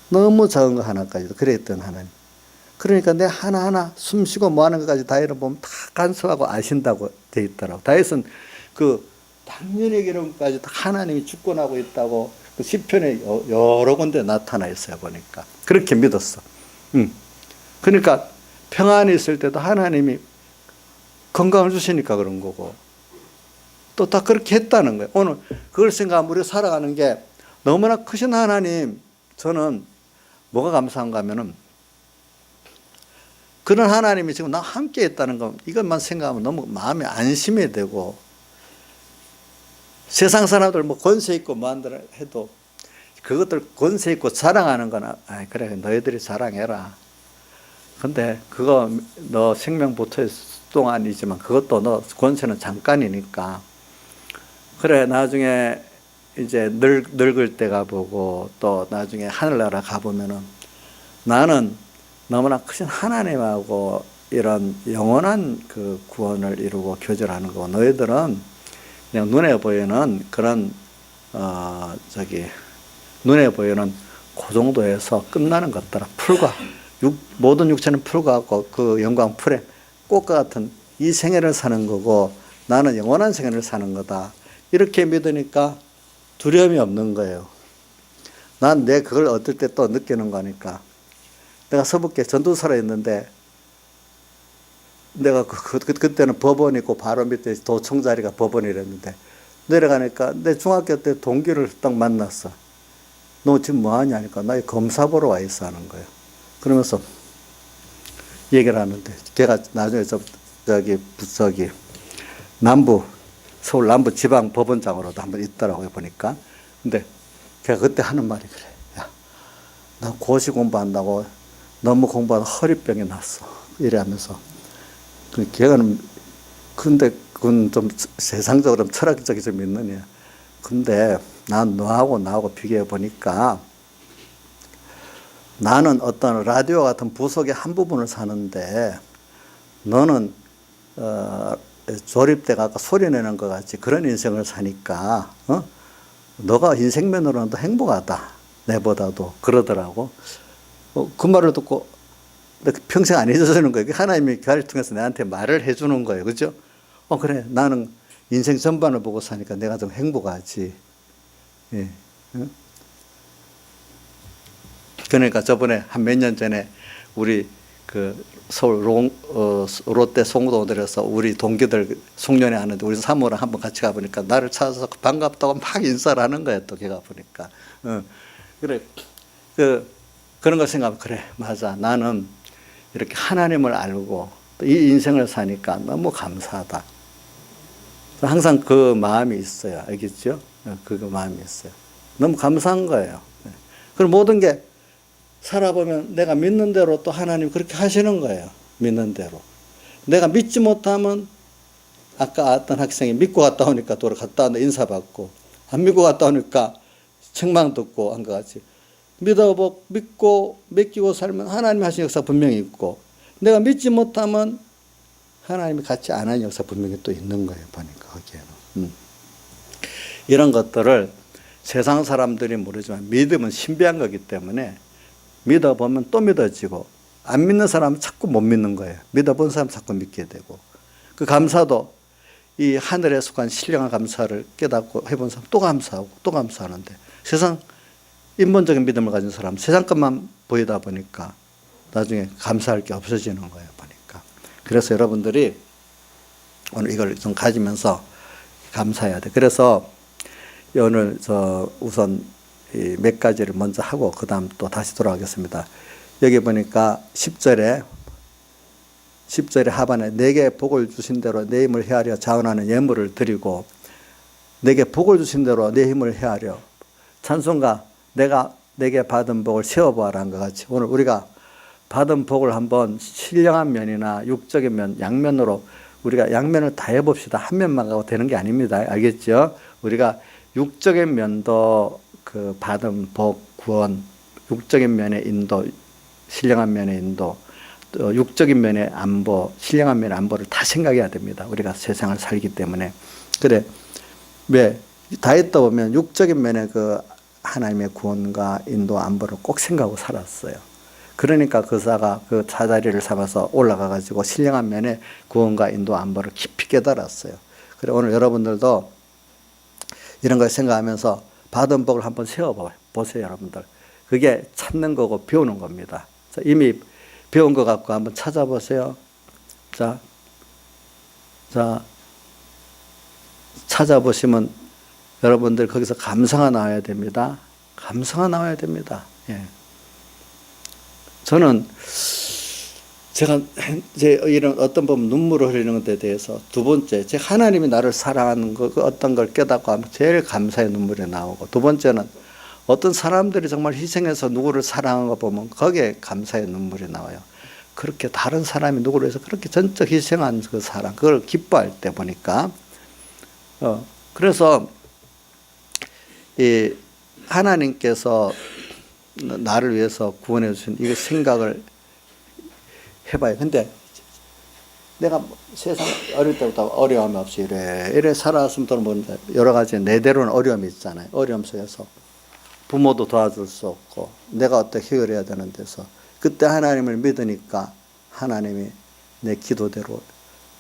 너무 적은 거 하나까지도 그랬던 하나님. 그러니까 내 하나하나 숨쉬고 뭐 하는 것까지 다윗을 보면 다 간섭하고 아신다고 돼 있더라고. 다윗은 그 당연히 기름까지 다 하나님이 주권하고 있다고 그 시편에 여러 군데 나타나 있어요 보니까. 그렇게 믿었어. 그러니까 평안이 있을 때도 하나님이 건강을 주시니까 그런 거고 또 다 그렇게 했다는 거예요. 오늘 그걸 생각하면 우리가 살아가는 게 너무나 크신 하나님, 저는 뭐가 감사한가 하면은 그런 하나님이 지금 나와 함께 있다는 거, 이것만 생각하면 너무 마음이 안심이 되고, 세상 사람들 뭐 권세 있고 뭐 한다 해도 그것들 권세 있고 자랑하는 거나, 그래 너희들이 자랑해라. 근데 그거 너 생명부터 동안이지만 그것도 너 권세는 잠깐이니까. 그래 나중에 이제 늙을 때 가보고 또 나중에 하늘나라 가보면은 나는 너무나 크신 하나님하고 이런 영원한 그 구원을 이루고 교제하는 거고, 너희들은 그냥 눈에 보이는 그런 눈에 보이는 그 정도에서 끝나는 것더라. 풀과 모든 육체는 풀과 같고 그 영광 풀에 꽃과 같은 이 생애를 사는 거고 나는 영원한 생애를 사는 거다. 이렇게 믿으니까 두려움이 없는 거예요. 난 내 그걸 얻을 때 또 느끼는 거니까. 내가 서북계 전도사로 있는데 내가 그때는 법원 있고 바로 밑에 도청 자리가 법원이랬는데 내려가니까 내 중학교 때 동기를 딱 만났어. 너 지금 뭐 하냐 하니까 나 검사 보러 와 있어 하는 거예요. 그러면서 얘기를 하는데 걔가 나중에 서울 남부 지방 법원장으로도 한번 있더라고요 보니까. 근데 걔가 그때 하는 말이 그래. 야, 나 고시 공부한다고 너무 공부하다 허리병이 났어. 이래 하면서. 걔는 근데 그건 좀 세상적으로 철학적이 좀 있는 애야. 근데 난 너하고 나하고 비교해 보니까 나는 어떤 라디오 같은 부속의 한 부분을 사는데 너는 조립대가 아까 소리 내는 것 같이 그런 인생을 사니까 너가 인생면으로는 더 행복하다. 내보다도 그러더라고. 그 말을 듣고 평생 안 해주는 거예요. 하나님이 교회를 통해서 내한테 말을 해주는 거예요. 그죠? 그래. 나는 인생 전반을 보고 사니까 내가 좀 행복하지. 예. 그러니까 저번에 한 몇 년 전에 우리 그 서울 롯데 송도들에서 우리 동기들 송년회 하는데 우리 사모랑 한번 같이 가보니까 나를 찾아서 반갑다고 막 인사를 하는 거야. 또 걔가 보니까. 그래. 그런 걸 생각하면 그래. 맞아. 나는 이렇게 하나님을 알고 또 이 인생을 사니까 너무 감사하다. 항상 그 마음이 있어요. 알겠죠? 그 마음이 있어요. 너무 감사한 거예요. 그럼 모든 게 살아보면 내가 믿는 대로 또 하나님 그렇게 하시는 거예요. 믿는 대로. 내가 믿지 못하면 아까 어떤 학생이 믿고 갔다 오니까 또 갔다 왔는데 인사받고 안 믿고 갔다 오니까 책망 듣고 한 것 같이 믿고 맡기고 살면 하나님이 하신 역사 분명히 있고 내가 믿지 못하면 하나님이 같이 안 하는 역사 분명히 또 있는 거예요. 보니까 거기에는. 이런 것들을 세상 사람들이 모르지만 믿음은 신비한 거기 때문에 믿어보면 또 믿어지고 안 믿는 사람은 자꾸 못 믿는 거예요. 믿어본 사람은 자꾸 믿게 되고 그 감사도 이 하늘에 속한 신령한 감사를 깨닫고 해본 사람 또 감사하고 또 감사하는데 세상 인본적인 믿음을 가진 사람 세상 것만 보이다 보니까 나중에 감사할 게 없어지는 거예요. 보니까. 그래서 여러분들이 오늘 이걸 좀 가지면서 감사해야 돼. 그래서 오늘 우선 몇 가지를 먼저 하고 그 다음 또 다시 돌아가겠습니다. 여기 보니까 10절에 10절의 하반에 내게 복을 주신 대로 내 힘을 헤아려 자원하는 예물을 드리고 내게 복을 주신 대로 내 힘을 헤아려 찬송가 내가 내게 받은 복을 세어보아라 한 것 같이 오늘 우리가 받은 복을 한번 신령한 면이나 육적인 면 양면으로 우리가 양면을 다 해봅시다. 한 면만 가고 되는 게 아닙니다. 알겠죠? 우리가 육적인 면도 그 받은 복, 구원, 육적인 면의 인도, 신령한 면의 인도, 또 육적인 면의 안보, 신령한 면의 안보를 다 생각해야 됩니다. 우리가 세상을 살기 때문에. 그래, 왜? 다 했다 보면 육적인 면의 그 하나님의 구원과 인도, 안보를 꼭 생각하고 살았어요. 그러니까 그 사가 그 사다리를 삼아서 올라가가지고 신령한 면의 구원과 인도, 안보를 깊이 깨달았어요. 그래, 오늘 여러분들도 이런 걸 생각하면서 받은 복을 한번 세워보세요, 여러분들. 그게 찾는 거고 배우는 겁니다. 이미 배운 것 갖고 한번 찾아보세요. 자, 찾아보시면 여러분들 거기서 감사가 나와야 됩니다. 감사가 나와야 됩니다. 예. 저는 제가 이런 어떤 보면 눈물을 흘리는 것에 대해서 두 번째, 제가 하나님이 나를 사랑하는 거 어떤 걸 깨닫고 하면 제일 감사의 눈물이 나오고 두 번째는 어떤 사람들이 정말 희생해서 누구를 사랑한 거 보면 거기에 감사의 눈물이 나와요. 그렇게 다른 사람이 누구를 위해서 그렇게 전적 희생한 그 사랑, 그걸 기뻐할 때 보니까 그래서 이 하나님께서 나를 위해서 구원해 주신 이 생각을 해봐요. 근데 내가 세상 어릴 때부터 어려움 없이 이래 살아왔으면 또 여러 가지 내대로는 어려움이 있잖아요. 어려움 속에서 부모도 도와줄 수 없고 내가 어떻게 해결해야 되는 데서 그때 하나님을 믿으니까 하나님이 내 기도대로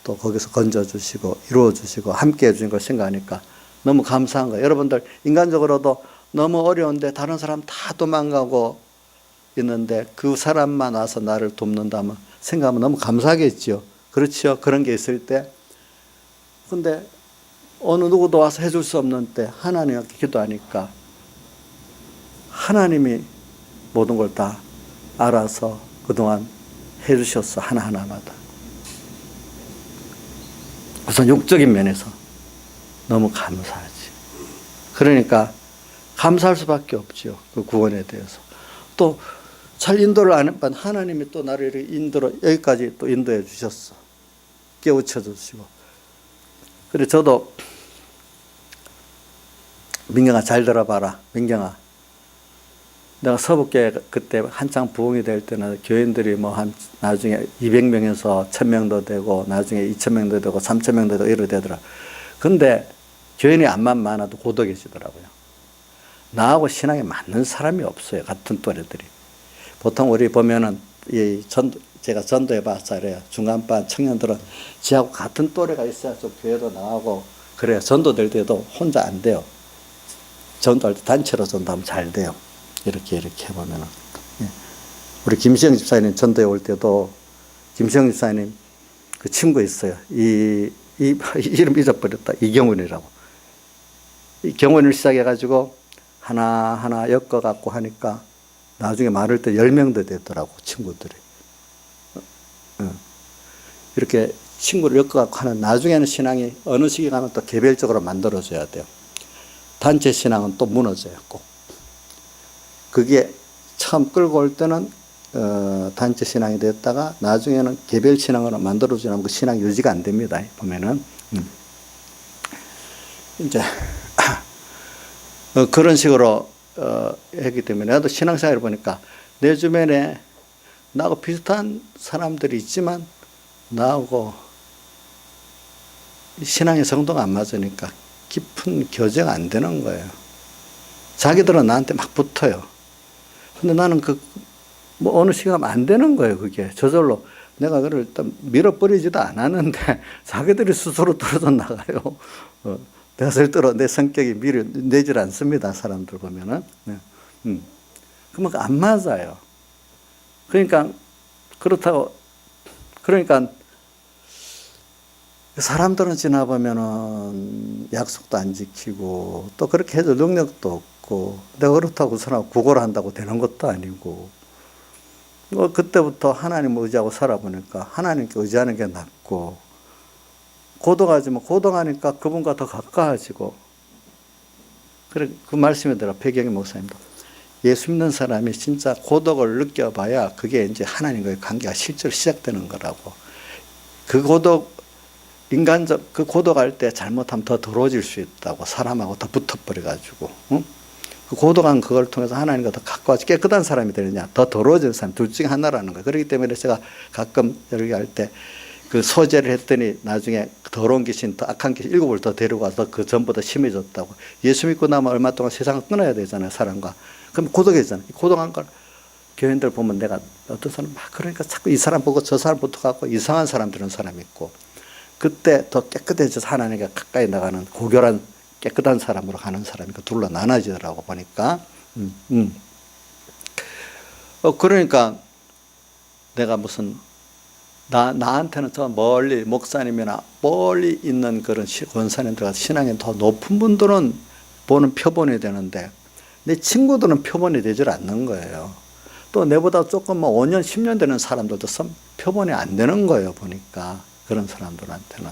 또 거기서 건져주시고 이루어주시고 함께 해주신 걸 생각하니까 너무 감사한 거예요. 여러분들 인간적으로도 너무 어려운데 다른 사람 다 도망가고 있는데 그 사람만 와서 나를 돕는다면 생각하면 너무 감사하겠죠. 그렇죠. 그런 게 있을 때. 근데 어느 누구도 와서 해줄 수 없는 때 하나님께 기도하니까 하나님이 모든 걸 다 알아서 그동안 해주셨어. 하나하나마다. 우선 육적인 면에서 너무 감사하지. 그러니까 감사할 수밖에 없죠. 그 구원에 대해서. 또 잘 인도를 안 했지만 하나님이 또 나를 이렇게 여기까지 또 인도해 주셨어. 깨우쳐 주시고. 그래 저도 민경아 잘 들어봐라. 민경아. 내가 서북교회 그때 한창 부흥이 될 때는 교인들이 뭐 한 나중에 200명에서 1000명도 되고 나중에 2000명도 되고 3000명도 되고 이렇게 되더라. 근데 교인이 암만 많아도 고독해지더라고요. 나하고 신앙에 맞는 사람이 없어요. 같은 또래들이. 보통 우리 보면은 제가 전도해 봤자 그래요. 중간반 청년들은 지하고 같은 또래가 있어야 좀 교회도 나가고 그래요. 전도될 때도 혼자 안 돼요. 전도할 때 단체로 전도하면 잘 돼요. 이렇게 해보면은. 예. 우리 김시영 집사님 전도에 올 때도 김시영 집사님 그 친구 있어요. 이름 잊어버렸다. 이경훈이라고. 이 경훈을 시작해가지고 하나하나 엮어갖고 하니까 나중에 많을 때 10명도 되더라고, 친구들이. 이렇게 친구를 엮어갖고 하는 나중에는 신앙이 어느 시기 가면 또 개별적으로 만들어져야 돼요. 단체 신앙은 또 무너져요, 꼭. 그게 처음 끌고 올 때는 단체 신앙이 됐다가 나중에는 개별 신앙으로 만들어지면 그 신앙 유지가 안 됩니다. 보면은 이제 그런 식으로 했기 때문에 나도 신앙생활을 보니까 내 주변에 나하고 비슷한 사람들이 있지만 나하고 신앙의 정도가 안 맞으니까 깊은 교제가 안 되는 거예요. 자기들은 나한테 막 붙어요. 근데 나는 뭐 어느 시간 안 되는 거예요, 그게. 저절로. 내가 그걸 일단 밀어버리지도 않았는데, 자기들이 스스로 떨어져 나가요. 내가 절대로 내 성격이 내질 않습니다, 사람들 보면은. 네. 그러면 안 맞아요. 그러니까, 그러니까, 사람들은 지나보면은 약속도 안 지키고, 또 그렇게 해도 능력도 없고, 내가 그렇다고 구걸한다고 되는 것도 아니고, 그때부터 하나님 의지하고 살아보니까 하나님께 의지하는 게 낫고, 고독하지만 고독하니까 그분과 더 가까워지고. 그래, 그 말씀에 들어 배경의 목사님도 예수 믿는 사람이 진짜 고독을 느껴봐야 그게 이제 하나님과의 관계가 실제로 시작되는 거라고. 그 고독, 인간적, 그 고독할 때 잘못하면 더 더러워질 수 있다고. 사람하고 더 붙어버려가지고. 응? 그 고독한 그걸 통해서 하나님과 더 가까워지, 깨끗한 사람이 되느냐, 더 더러워진 사람, 둘 중에 하나라는 거예요. 그렇기 때문에 제가 가끔 여기 할 때 그 소재를 했더니 나중에 더러운 귀신, 더 악한 귀신 7을 더 데려가서 그 전보다 심해졌다고. 예수 믿고 나면 얼마 동안 세상을 떠나야 되잖아요, 사람과. 그럼 고독해지잖아요. 고독한 걸 교인들 보면 내가 어떤 사람 막 그러니까 자꾸 이 사람 보고 저 사람 붙어갖고 이상한 사람 들은 사람이 있고, 그때 더 깨끗해져서 하나님께 가까이 나가는 고결한 깨끗한 사람으로 가는 사람이 둘로 나눠지더라고 보니까. 그러니까 내가 무슨 나한테는 저 멀리 목사님이나 멀리 있는 그런 권사님들 같은 신앙이 더 높은 분들은 보는 표본이 되는데 내 친구들은 표본이 되질 않는 거예요. 또 내보다 조금 5년 10년 되는 사람들도 표본이 안 되는 거예요. 보니까 그런 사람들한테는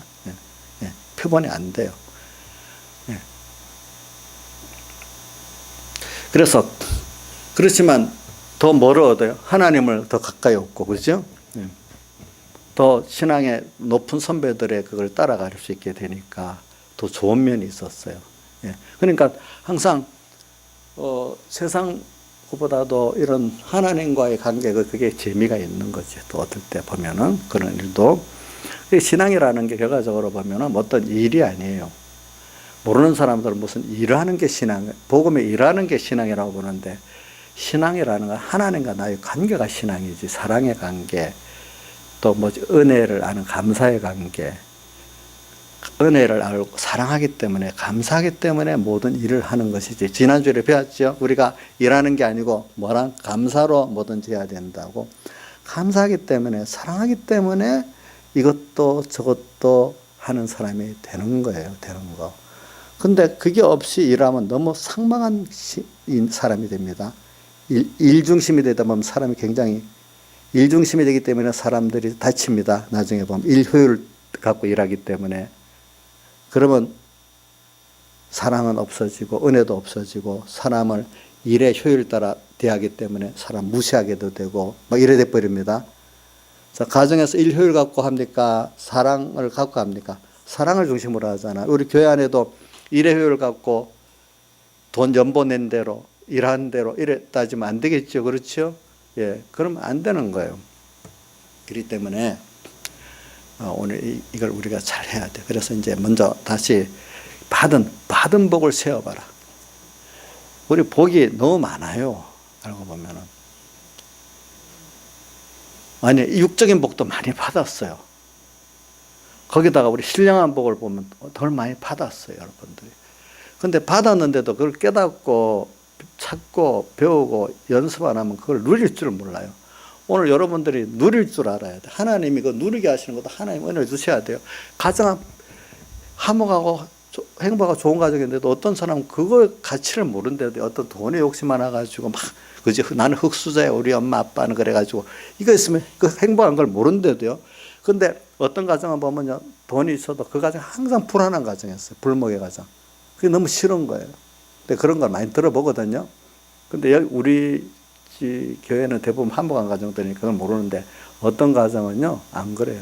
표본이 안 돼요. 그래서 그렇지만 더 뭐를 얻어요? 하나님을 더 가까이 얻고, 그렇죠? 더 신앙의 높은 선배들의 그걸 따라갈 수 있게 되니까 더 좋은 면이 있었어요. 그러니까 항상 세상 것보다도 이런 하나님과의 관계가 그게 재미가 있는 거지. 또 어떨 때 보면은 그런 일도. 신앙이라는 게 결과적으로 보면은 어떤 일이 아니에요. 모르는 사람들은 무슨 일을 하는 게 신앙, 복음에 일하는 게 신앙이라고 보는데, 신앙이라는 건 하나님과 나의 관계가 신앙이지. 사랑의 관계, 또 은혜를 아는 감사의 관계, 은혜를 알고 사랑하기 때문에, 감사하기 때문에 모든 일을 하는 것이지. 지난주에 배웠죠. 우리가 일하는 게 아니고 뭐랑 감사로 뭐든지 해야 된다고. 감사하기 때문에, 사랑하기 때문에 이것도 저것도 하는 사람이 되는 거예요. 되는 거. 근데 그게 없이 일하면 너무 상망한 사람이 됩니다. 일중심이 되다 보면 사람이 굉장히, 일중심이 되기 때문에 사람들이 다칩니다. 나중에 보면 일효율 갖고 일하기 때문에. 그러면 사랑은 없어지고 은혜도 없어지고, 사람을 일의 효율 따라 대하기 때문에 사람 무시하게도 되고 막 이래 돼 버립니다. 자, 가정에서 일효율 갖고 합니까? 사랑을 갖고 합니까? 사랑을 중심으로 하잖아. 우리 교회 안에도 일의 효율 갖고 돈 연보 낸 대로 일하는 대로 이래 따지면 안 되겠죠. 그렇죠? 그러면 안 되는 거예요. 그렇기 때문에 오늘 이걸 우리가 잘 해야 돼. 그래서 이제 먼저 다시 받은 복을 세워봐라. 우리 복이 너무 많아요. 알고 보면은. 아니, 육적인 복도 많이 받았어요. 거기다가 우리 신령한 복을 보면 덜 많이 받았어요, 여러분들이. 근데 받았는데도 그걸 깨닫고 찾고 배우고 연습 안 하면 그걸 누릴 줄 몰라요. 오늘 여러분들이 누릴 줄 알아야 돼. 하나님이 그 누리게 하시는 것도 하나님 은혜를 주셔야 돼요. 가장 화목하고 행복하고 좋은 가정인데도 어떤 사람은 그거 가치를 모른대도 어떤 돈에 욕심 많아가지고 막, 그지? 나는 흙수저야, 우리 엄마 아빠는 그래가지고 이거 있으면 그 행복한 걸 모른대도요. 근데 어떤 가정을 보면요, 돈이 있어도 그 가정 항상 불안한 가정이었어요. 불목의 가정. 그게 너무 싫은 거예요. 근데 그런 걸 많이 들어보거든요. 근데 우리 교회는 대부분 한복한 가정들이니까 그걸 모르는데, 어떤 가정은요, 안 그래요.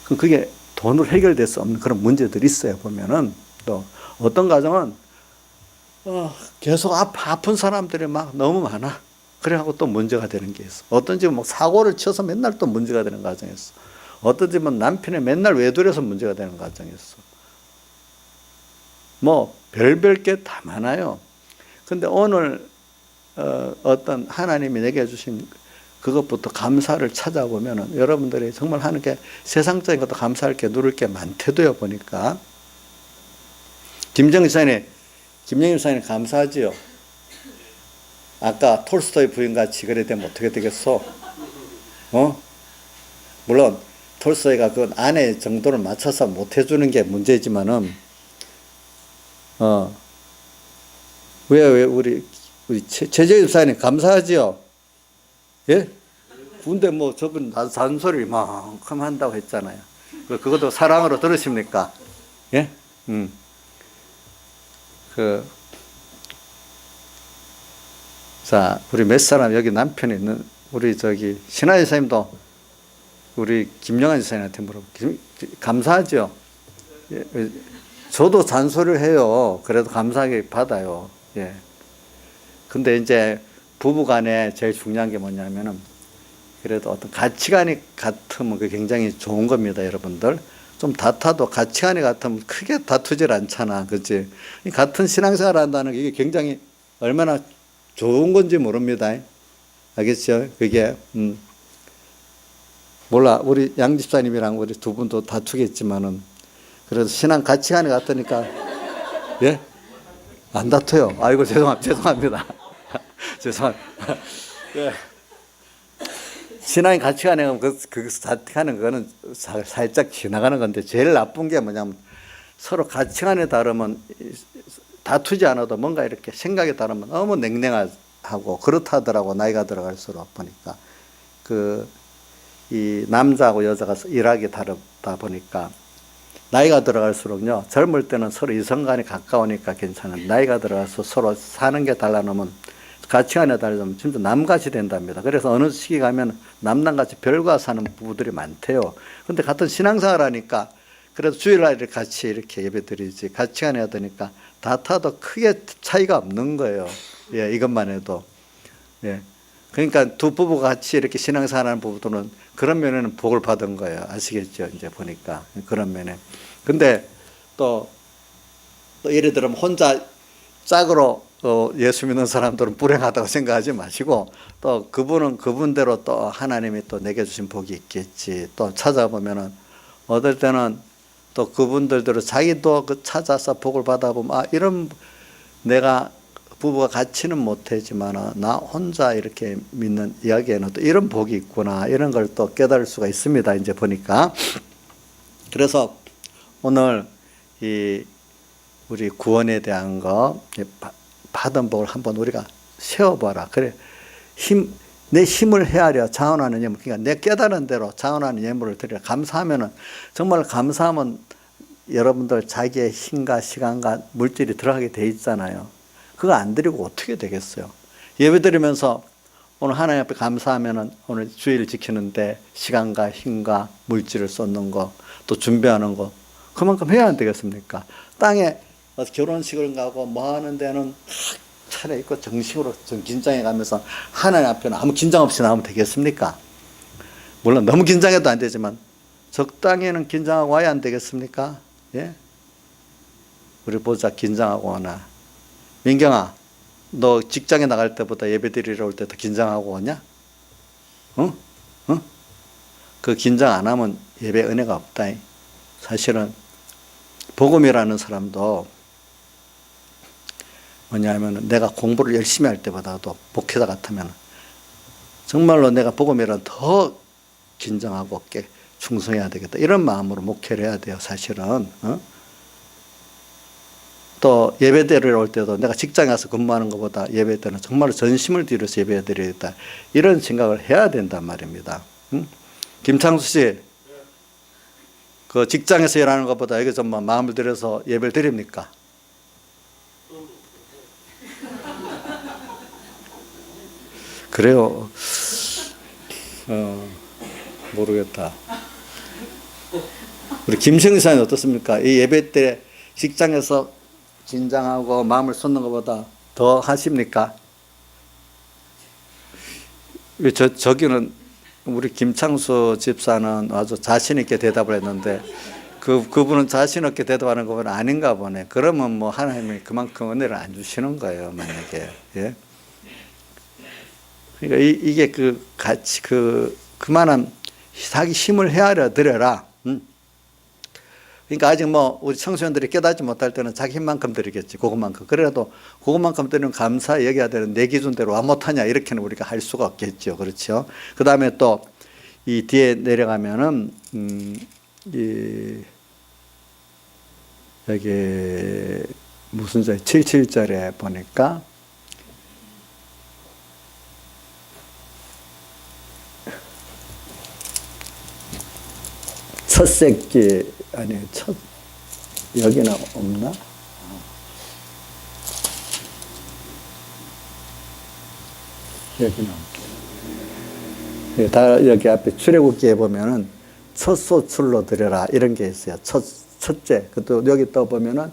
그럼 그게 돈으로 해결될 수 없는 그런 문제들이 있어요, 보면은. 또 어떤 가정은 계속 아픈 사람들이 막 너무 많아. 그래갖고 또 문제가 되는 게 있어. 어떤 집은 막 사고를 쳐서 맨날 또 문제가 되는 가정이 있어. 어떤 집은 남편이 맨날 외돌려서 문제가 되는 가정이 있어. 뭐 별별 게 다 많아요. 근데 오늘 어떤 하나님이 내게 주신 그것부터 감사를 찾아보면은 여러분들이 정말 하는 게 세상적인 것도 감사할 게 누릴 게 많대도요. 보니까 김정일 사님 감사하지요. 아까 톨스토이 부인같이 그래 되면 어떻게 되겠어? 물론 톨스토이가 그 아내 정도를 맞춰서 못 해주는 게 문제지만은 왜 우리 최재일 사님 감사하지요. 예? 근데 뭐 저분 잔소리 이만큼 한다고 했잖아요. 그것도 사랑으로 들으십니까? 예? 그, 자, 우리 몇 사람 여기 남편이 있는, 우리 저기, 신하의 선생님도 우리 김영환 선생님한테 물어보고, 감사하죠? 예, 저도 잔소리를 해요. 그래도 감사하게 받아요. 예. 근데 이제 부부 간에 제일 중요한 게 뭐냐면은, 그래도 어떤 가치관이 같으면 그게 굉장히 좋은 겁니다, 여러분들. 좀 다퉈도 가치관이 같으면 크게 다투질 않잖아. 그치? 같은 신앙생활 한다는 게 이게 굉장히 얼마나 좋은 건지 모릅니다. 알겠죠? 그게, 몰라. 우리 양 집사님이랑 우리 두 분도 다투겠지만은, 그래도 신앙 가치관이 같으니까, 예? 안 다투요. 아이고, 죄송합니다. 죄송합니다. 예. 신앙의 가치관에 하는 거는 살짝 지나가는 건데, 제일 나쁜 게 뭐냐면 서로 가치관이 다르면 다투지 않아도 뭔가 이렇게 생각이 다르면 너무 냉랭하고 그렇다더라고. 나이가 들어갈수록 보니까 이 남자하고 여자가 일하기 다르다 보니까 나이가 들어갈수록요, 젊을 때는 서로 이성간이 가까우니까 괜찮은데 나이가 들어가서 서로 사는 게 달라놓으면 가치관에 달라면 진짜 남같이 된답니다. 그래서 어느 시기 가면 남남같이 별과 사는 부부들이 많대요. 근데 같은 신앙생활 하니까 그래도 주일날에 같이 이렇게 예배드리지 가치관이 해야 되니까 다타도 크게 차이가 없는 거예요. 예, 이것만 해도. 예. 그러니까 두 부부가 같이 이렇게 신앙생활 하는 부부들은 그런 면에는 복을 받은 거예요. 아시겠죠? 이제 보니까. 그런 면에. 근데 또 예를 들면 혼자 짝으로 예수 믿는 사람들은 불행하다고 생각하지 마시고 또 그분은 그분대로 또 하나님이 또 내게 주신 복이 있겠지. 또 찾아보면은 어떨 때는 또 그분들대로 자기도 찾아서 복을 받아보면 이런 내가 부부가 같이는 못하지만 나 혼자 이렇게 믿는 이야기에는 또 이런 복이 있구나 이런 걸 또 깨달을 수가 있습니다. 이제 보니까. 그래서 오늘 우리 구원에 대한 거 받은 복을 한번 우리가 세워봐라. 그래 내 힘을 헤아려 자원하는 예물, 그러니까 내 깨달은 대로 자원하는 예물을 드리라. 감사하면은 정말 감사하면 여러분들 자기의 힘과 시간과 물질이 들어가게 돼 있잖아요. 그거 안 드리고 어떻게 되겠어요? 예배 드리면서 오늘 하나님 앞에 감사하면은 오늘 주일 지키는데 시간과 힘과 물질을 쏟는 거, 또 준비하는 거 그만큼 해야 안 되겠습니까? 땅에 결혼식을 가고 뭐 하는 데는 차려입고 정식으로 긴장해 가면서 하나님 앞에는 아무 긴장 없이 나오면 되겠습니까? 물론 너무 긴장해도 안 되지만 적당히는 긴장하고 와야 안 되겠습니까? 예? 우리 보자 긴장하고 오나. 민경아, 너 직장에 나갈 때보다 예배 드리러 올 때 더 긴장하고 오냐? 응? 응? 그 긴장 안 하면 예배 은혜가 없다. 사실은 복음이라는 사람도 뭐냐면 내가 공부를 열심히 할 때보다도 목회자 같으면 정말로 내가 복음이란 더 긴장하고 충성해야 되겠다. 이런 마음으로 목회를 해야 돼요. 사실은. 또 예배 드리러 올 때도 내가 직장에 가서 근무하는 것보다 예배 때는 정말로 전심을 들여서 예배 드리겠다. 이런 생각을 해야 된단 말입니다. 김창수 씨, 그 직장에서 일하는 것보다 여기 좀 마음을 들여서 예배를 드립니까? 그래요. 모르겠다. 우리 김성희 사님 어떻습니까? 이 예배 때 직장에서 긴장하고 마음을 쏟는 것보다 더 하십니까? 저기는 우리 김창수 집사는 아주 자신 있게 대답을 했는데 그분은 자신 없게 대답하는 것은 아닌가 보네. 그러면 뭐 하나님이 그만큼 은혜를 안 주시는 거예요, 만약에. 예? 그러니까 이게 그만한 자기 힘을 헤아려 드려라. 그러니까 아직 뭐 우리 청소년들이 깨닫지 못할 때는 자기 힘만큼 드리겠지. 그것만큼. 그래도 그것만큼 드리는 감사 여겨야 되는 내 기준대로 와 못하냐 이렇게는 우리가 할 수가 없겠죠. 그렇죠. 그 다음에 또 이 뒤에 내려가면은 여기 무슨 절 77절에 보니까 첫 새끼, 아니, 여기는 없나? 여기는 없고. 다 여기 앞에 출애굽기에 보면은 첫 소출로 드려라 이런 게 있어요. 첫째. 또 여기 또 보면은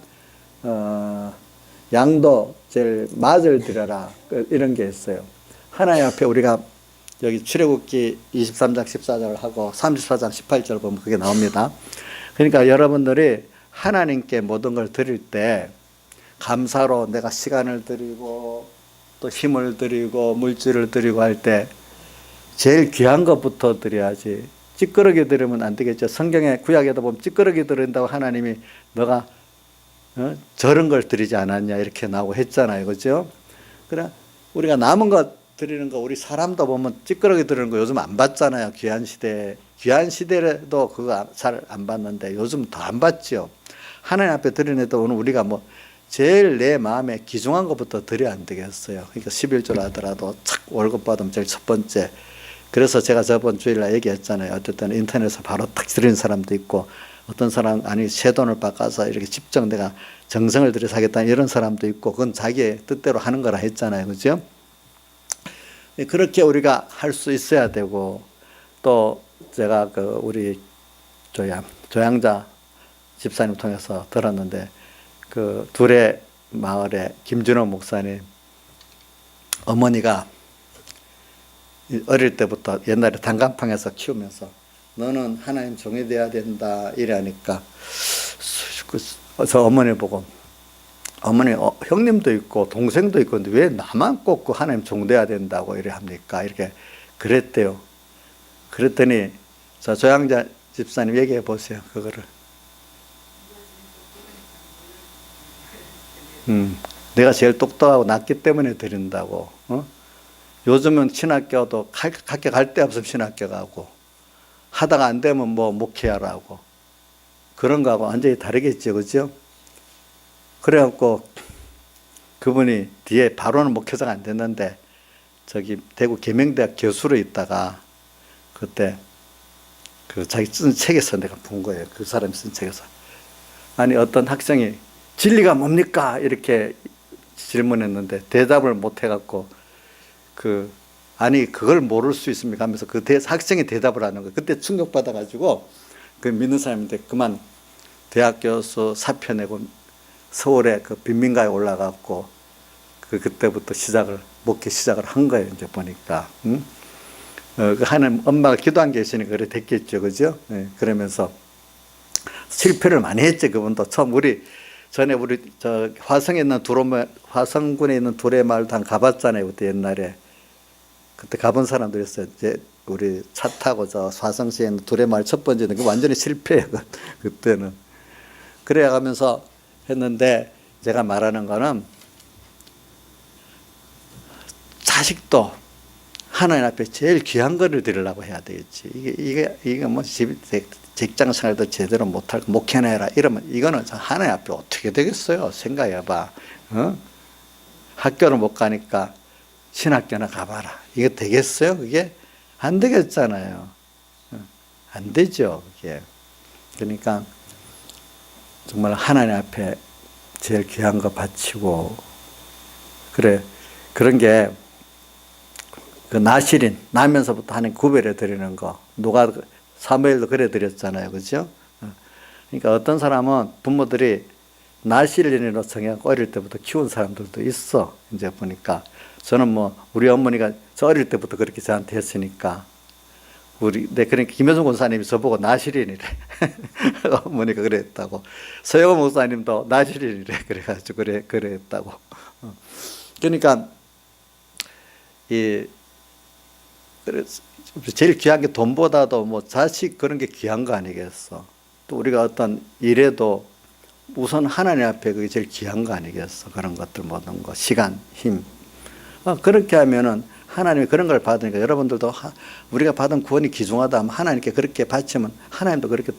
양도 제일 맛을 드려라 이런 게 있어요. 하나님 앞에 우리가 여기 출애굽기 23장 14절을 하고 34장 18절 보면 그게 나옵니다. 그러니까 여러분들이 하나님께 모든 걸 드릴 때 감사로 내가 시간을 드리고 또 힘을 드리고 물질을 드리고 할 때 제일 귀한 것부터 드려야지. 찌끄러기 드리면 안 되겠죠. 성경에 구약에도 보면 찌끄러기 드린다고 하나님이 너가 저런 걸 드리지 않았냐 이렇게 나오고 했잖아요. 그렇죠? 그래 우리가 남은 것 드리는 거 우리 사람도 보면 찌끄러기 드리는 거 요즘 안 받잖아요. 귀한 시대에도 그거 잘 안 받는데 요즘 더 안 받죠. 하나님 앞에 드리는 데도 오늘 우리가 뭐 제일 내 마음에 귀중한 것부터 드려야 안 되겠어요. 그러니까 11조 하더라도 착 월급 받으면 제일 첫 번째. 그래서 제가 저번 주일날 얘기했잖아요. 어쨌든 인터넷에서 바로 탁 드리는 사람도 있고 어떤 사람 아니 새 돈을 바꿔서 이렇게 직접 내가 정성을 들여서 하겠다는 이런 사람도 있고 그건 자기의 뜻대로 하는 거라 했잖아요. 그죠? 그렇게 우리가 할 수 있어야 되고 또 제가 그 우리 조양자 집사님 통해서 들었는데 그 둘의 마을에 김준호 목사님 어머니가 어릴 때부터 옛날에 단감팡에서 키우면서 너는 하나님 종이 돼야 된다 이러니까 저 어머니 보고 어머니 형님도 있고 동생도 있고 근데 왜 나만 꼭 그 하나님 종 돼야 된다고 이래 합니까? 이렇게 그랬대요. 그랬더니 저 조양자 집사님 얘기해 보세요. 그거를. 내가 제일 똑똑하고 낫기 때문에 드린다고. 요즘은 신학교도 학교 갈 데 없으면 신학교 가고 하다가 안 되면 뭐 목회하라고 그런 거하고 완전히 다르겠죠. 그죠? 그래갖고 그분이 뒤에 바로는 목회자가 안 됐는데 저기 대구 계명대학 교수로 있다가 그때 그 자기 쓴 책에서 내가 본 거예요. 그 사람이 쓴 책에서. 아니 어떤 학생이 진리가 뭡니까? 이렇게 질문했는데 대답을 못 해갖고 아니 그걸 모를 수 있습니까? 하면서 그 학생이 대답을 하는 거예요. 그때 충격받아가지고 그 믿는 사람인데 그만 대학 교수 사표 내고 서울에 그 빈민가에 올라갔고 그때부터 목회 시작을 한 거예요. 이제 보니까 하나님 엄마가 기도한 게 있으니까 그래 됐겠죠. 그죠? 네, 그러면서 실패를 많이 했죠. 그분도 처음 전에 우리 저 화성군에 있는 두레마을도 한 가봤잖아요. 그때 옛날에. 그때 가본 사람들 있어요. 이제 우리 차 타고 저 화성시에 있는 두레마을 첫 번째는 그 완전히 실패예요. 그때는. 그래 가면서 했는데 제가 말하는 거는 자식도 하나님 앞에 제일 귀한 거를 드리려고 해야 되겠지. 이게 뭐 직장 생활도 제대로 못할 목회나 해라 이러면 이거는 하나님 앞에 어떻게 되겠어요? 생각해봐. 학교를 못 가니까 신학교나 가봐라. 이게 되겠어요? 그게 안 되겠잖아요. 안 되죠. 그게. 그러니까 정말 하나님 앞에 제일 귀한 거 바치고 그래 그런 게 그 나면서부터 하는 구별해 드리는 거 누가 사무엘도 그래 드렸잖아요. 그죠? 그러니까 어떤 사람은 부모들이 나실인으로 정해갖고 어릴 때부터 키운 사람들도 있어. 이제 보니까 저는 뭐 우리 어머니가 저 어릴 때부터 그렇게 저한테 했으니까 그러니까 김효성 권사님이 저보고 나실인이래. 어머니가 그랬다고. 서영호 목사님도 나실인이래. 그래가지고 그랬다고. 그러니까 제일 귀한 게 돈보다도 뭐 자식 그런 게 귀한 거 아니겠어. 또 우리가 어떤 일에도 우선 하나님 앞에 그게 제일 귀한 거 아니겠어. 그런 것들 모든 거 시간, 힘. 그렇게 하면은 하나님이 그런 걸 받으니까 여러분들도 우리가 받은 구원이 귀중하다 하면 하나님께 그렇게 바치면 하나님도 그렇게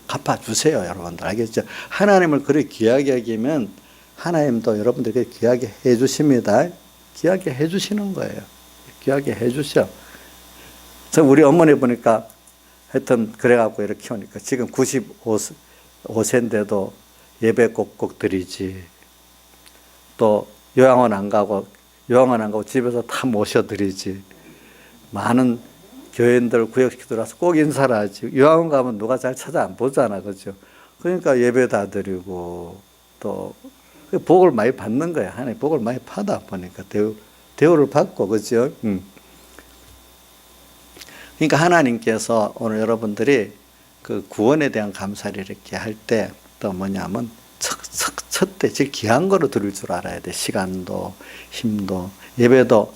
갚아주세요. 여러분들 알겠죠? 하나님을 그렇게 귀하게 여기면 하나님도 여러분들에게 귀하게 해주십니다. 귀하게 해주시는 거예요. 귀하게 해주셔. 우리 어머니 보니까 하여튼 그래갖고 이렇게 키우니까 지금 95세인데도 예배 꼭꼭 드리지. 또 요양원 안 가고 집에서 다 모셔드리지. 많은 교인들 구역시켜 와서 꼭 인사를 하지. 요양원 가면 누가 잘 찾아 안 보잖아, 그죠? 그러니까 예배 다 드리고 또 복을 많이 받는 거야. 하나님 복을 많이 받아 보니까 대우를 받고, 그죠? 그러니까 하나님께서 오늘 여러분들이 그 구원에 대한 감사를 이렇게 할 때 또 뭐냐면 첫째 제일 귀한 거로 드릴 줄 알아야 돼. 시간도 힘도 예배도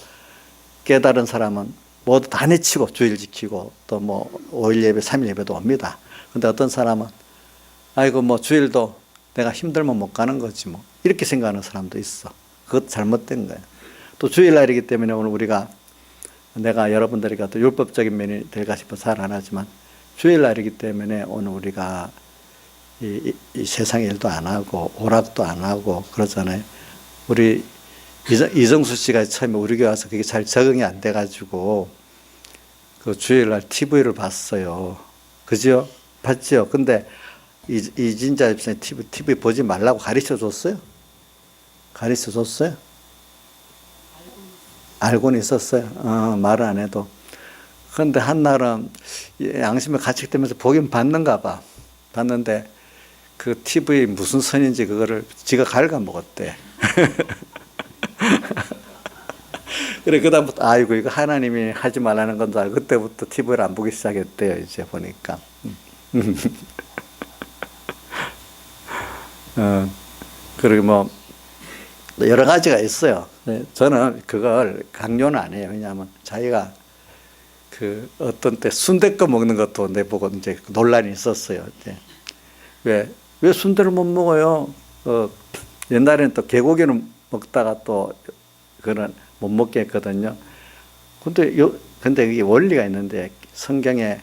깨달은 사람은 모두 다 내치고 주일 지키고 또 뭐 5일 예배 3일 예배도 옵니다. 근데 어떤 사람은 아이고 뭐 주일도 내가 힘들면 못 가는 거지 뭐 이렇게 생각하는 사람도 있어. 그것도 잘못된 거예요. 또 주일날이기 때문에 오늘 우리가 내가 여러분들에게 또 율법적인 면이 될까 싶어서 잘 안 하지만 주일날이기 때문에 오늘 우리가 이 세상의 일도 안 하고 오락도 안 하고 그러잖아요. 우리 이정수 씨가 처음에 우리 교회 와서 그게 잘 적응이 안 돼가지고 그 주일날 TV를 봤어요. 그죠? 봤죠? 근데 이진자 집사님 TV 보지 말라고 가르쳐 줬어요? 가르쳐 줬어요? 알고는 있었어요. 말을 안 해도. 그런데 한날은 양심의 가책 때문에 보긴 봤는가 봐. 봤는데 그 TV 무슨 선인지 그거를 지가 갉아먹었대. 그래, 그다음부터 아이고 이거 하나님이 하지 말라는 건 줄 알고 그때부터 TV를 안 보기 시작했대요. 이제 보니까. 그리고 뭐 여러 가지가 있어요. 저는 그걸 강요는 안 해요. 왜냐하면 자기가 그 어떤 때 순댓거 먹는 것도 내보고 이제 논란이 있었어요. 이제 왜 순대를 못 먹어요? 옛날에는 또 개고기는 먹다가 또 그런 못 먹게 했거든요. 근데 이게 원리가 있는데 성경에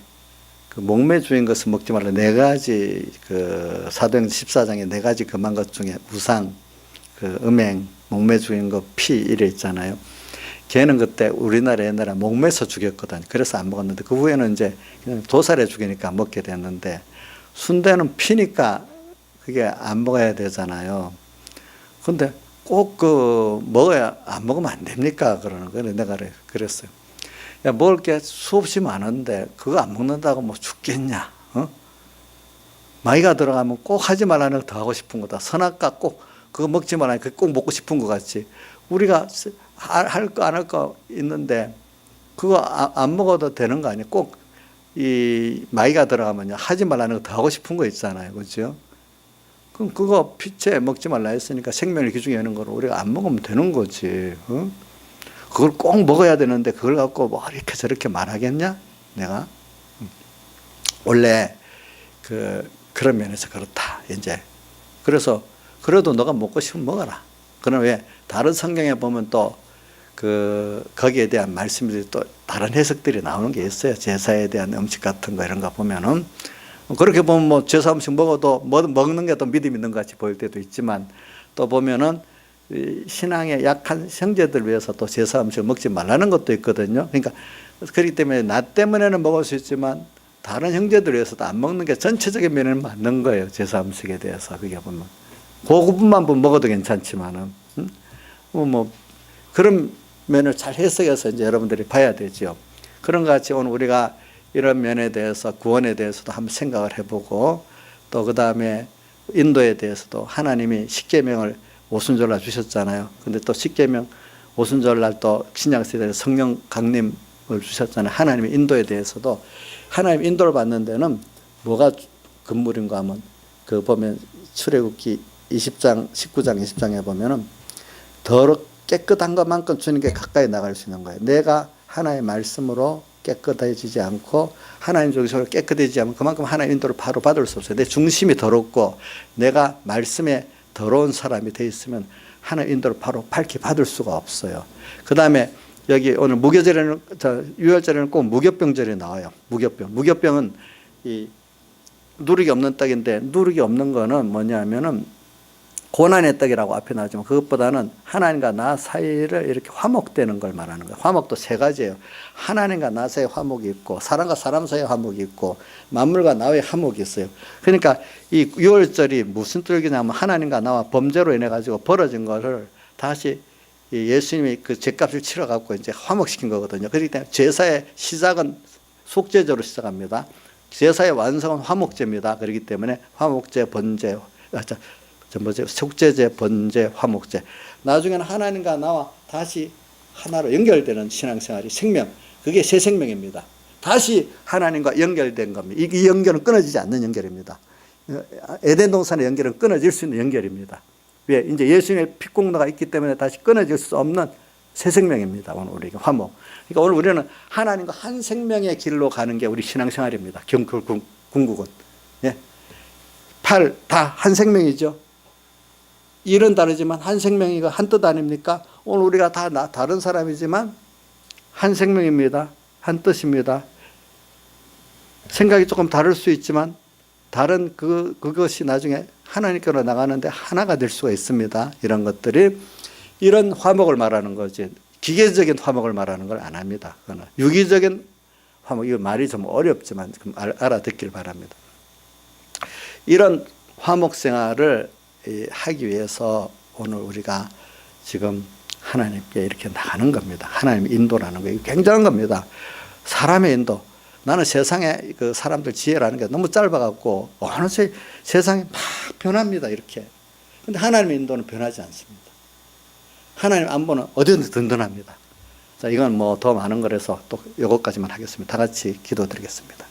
그 목매 주인 것을 먹지 말라 네 가지 그 사도행전 14장에 네 가지 금한 것 중에 우상, 그 음행, 목매 주인 것 피 이래 있잖아요. 걔는 그때 우리나라 옛날에 목매서 죽였거든. 그래서 안 먹었는데 그 후에는 이제 그냥 도살해 죽이니까 먹게 됐는데 순대는 피니까 그게 안 먹어야 되잖아요. 근데 꼭 그 먹어야 안 먹으면 안 됩니까? 그러는 거예요. 내가 그랬어요. 야, 먹을 게 수없이 많은데 그거 안 먹는다고 뭐 죽겠냐? 마이가 들어가면 꼭 하지 말라는 거 더 하고 싶은 거다. 선악과 꼭 그거 먹지 말라는 거 꼭 먹고 싶은 것 같지. 우리가 할 거 안 할 거 있는데 그거 안 먹어도 되는 거 아니에요? 꼭 이 마이가 들어가면요 하지 말라는 거 더 하고 싶은 거 있잖아요, 그렇죠? 그럼 그거 피채 먹지 말라 했으니까 생명의 기중에 있는 거를 우리가 안 먹으면 되는 거지. 그걸 꼭 먹어야 되는데 그걸 갖고 뭐 이렇게 저렇게 말하겠냐? 내가 원래 그런 면에서 그렇다. 이제 그래서 그래도 너가 먹고 싶으면 먹어라. 그러나 왜 다른 성경에 보면 또 거기에 대한 말씀들이 또 다른 해석들이 나오는 게 있어요. 제사에 대한 음식 같은 거 이런 거 보면은 그렇게 보면 뭐 제사 음식 먹어도 먹는 게 또 믿음 있는 것 같이 보일 때도 있지만 또 보면은 신앙에 약한 형제들 위해서 또 제사 음식을 먹지 말라는 것도 있거든요. 그러니까 그렇기 때문에 나 때문에는 먹을 수 있지만 다른 형제들 위해서도 안 먹는 게 전체적인 면에는 맞는 거예요. 제사 음식에 대해서 그게 보면 그 부분만 먹어도 괜찮지만은 뭐 그런 면을 잘 해석해서 이제 여러분들이 봐야 되죠. 그런 것 같이 오늘 우리가 이런 면에 대해서 구원에 대해서도 한번 생각을 해보고 또 그 다음에 인도에 대해서도 하나님이 십계명을 오순절날 주셨잖아요. 근데 또 십계명 오순절날 또 신약시대에 성령 강림을 주셨잖아요. 하나님의 인도에 대해서도 하나님 인도를 받는 데는 뭐가 근물인가 하면 그 보면 출애굽기 20장 19장 20장에 보면은 깨끗한 것만큼 주님께 가까이 나갈 수 있는 거예요. 내가 하나님의 말씀으로 깨끗해지지 않고 하나님 중심으로 깨끗해지지 않으면 그만큼 하나님 인도를 바로 받을 수 없어요. 내 중심이 더럽고 내가 말씀에 더러운 사람이 돼 있으면 하나님 인도를 바로 밝히 받을 수가 없어요. 그 다음에 여기 오늘 무교절에는 유월절에는 꼭 무교병절이 나와요. 무교병은 이 누룩이 없는 떡인데 누룩이 없는 거는 뭐냐면은 고난의 떡이라고 앞에 나오지만 그것보다는 하나님과 나 사이를 이렇게 화목되는 걸 말하는 거예요. 화목도 세 가지예요. 하나님과 나 사이에 화목이 있고 사람과 사람 사이에 화목이 있고 만물과 나의 화목이 있어요. 그러니까 이 6월절이 무슨 뜻이냐면 하나님과 나와 범죄로 인해 가지고 벌어진 거를 다시 예수님이 그 죄값을 치러 갖고 이제 화목시킨 거거든요. 그렇기 때문에 제사의 시작은 속죄제로 시작합니다. 제사의 완성은 화목제입니다. 그렇기 때문에 화목제, 번제, 속죄제, 번제, 화목제. 나중에는 하나님과 나와 다시 하나로 연결되는 신앙생활이 생명. 그게 새 생명입니다. 다시 하나님과 연결된 겁니다. 이 연결은 끊어지지 않는 연결입니다. 에덴 동산의 연결은 끊어질 수 있는 연결입니다. 왜? 이제 예수님의 피공로가 있기 때문에 다시 끊어질 수 없는 새 생명입니다. 오늘 우리가 화목. 그러니까 오늘 우리는 하나님과 한 생명의 길로 가는 게 우리 신앙생활입니다. 궁극은. 예. 8, 다 한 생명이죠. 일은 다르지만 한 생명이고 한 뜻 아닙니까? 오늘 우리가 다 다른 사람이지만 한 생명입니다. 한 뜻입니다. 생각이 조금 다를 수 있지만 다른 그것이 나중에 하나님께로 나가는데 하나가 될 수가 있습니다. 이런 것들이 이런 화목을 말하는 거지 기계적인 화목을 말하는 걸 안 합니다. 그거는 유기적인 화목, 이거 말이 좀 어렵지만 알아듣길 바랍니다. 이런 화목 생활을 하기 위해서 오늘 우리가 지금 하나님께 이렇게 나가는 겁니다. 하나님 인도라는 거, 이거 굉장한 겁니다. 사람의 인도. 나는 세상에 그 사람들 지혜라는 게 너무 짧아갖고 어느 세상이 막 변합니다. 이렇게. 근데 하나님의 인도는 변하지 않습니다. 하나님 안보는 어디든지 든든합니다. 자, 이건 뭐 더 많은 거라서 또 요것까지만 하겠습니다. 다 같이 기도드리겠습니다.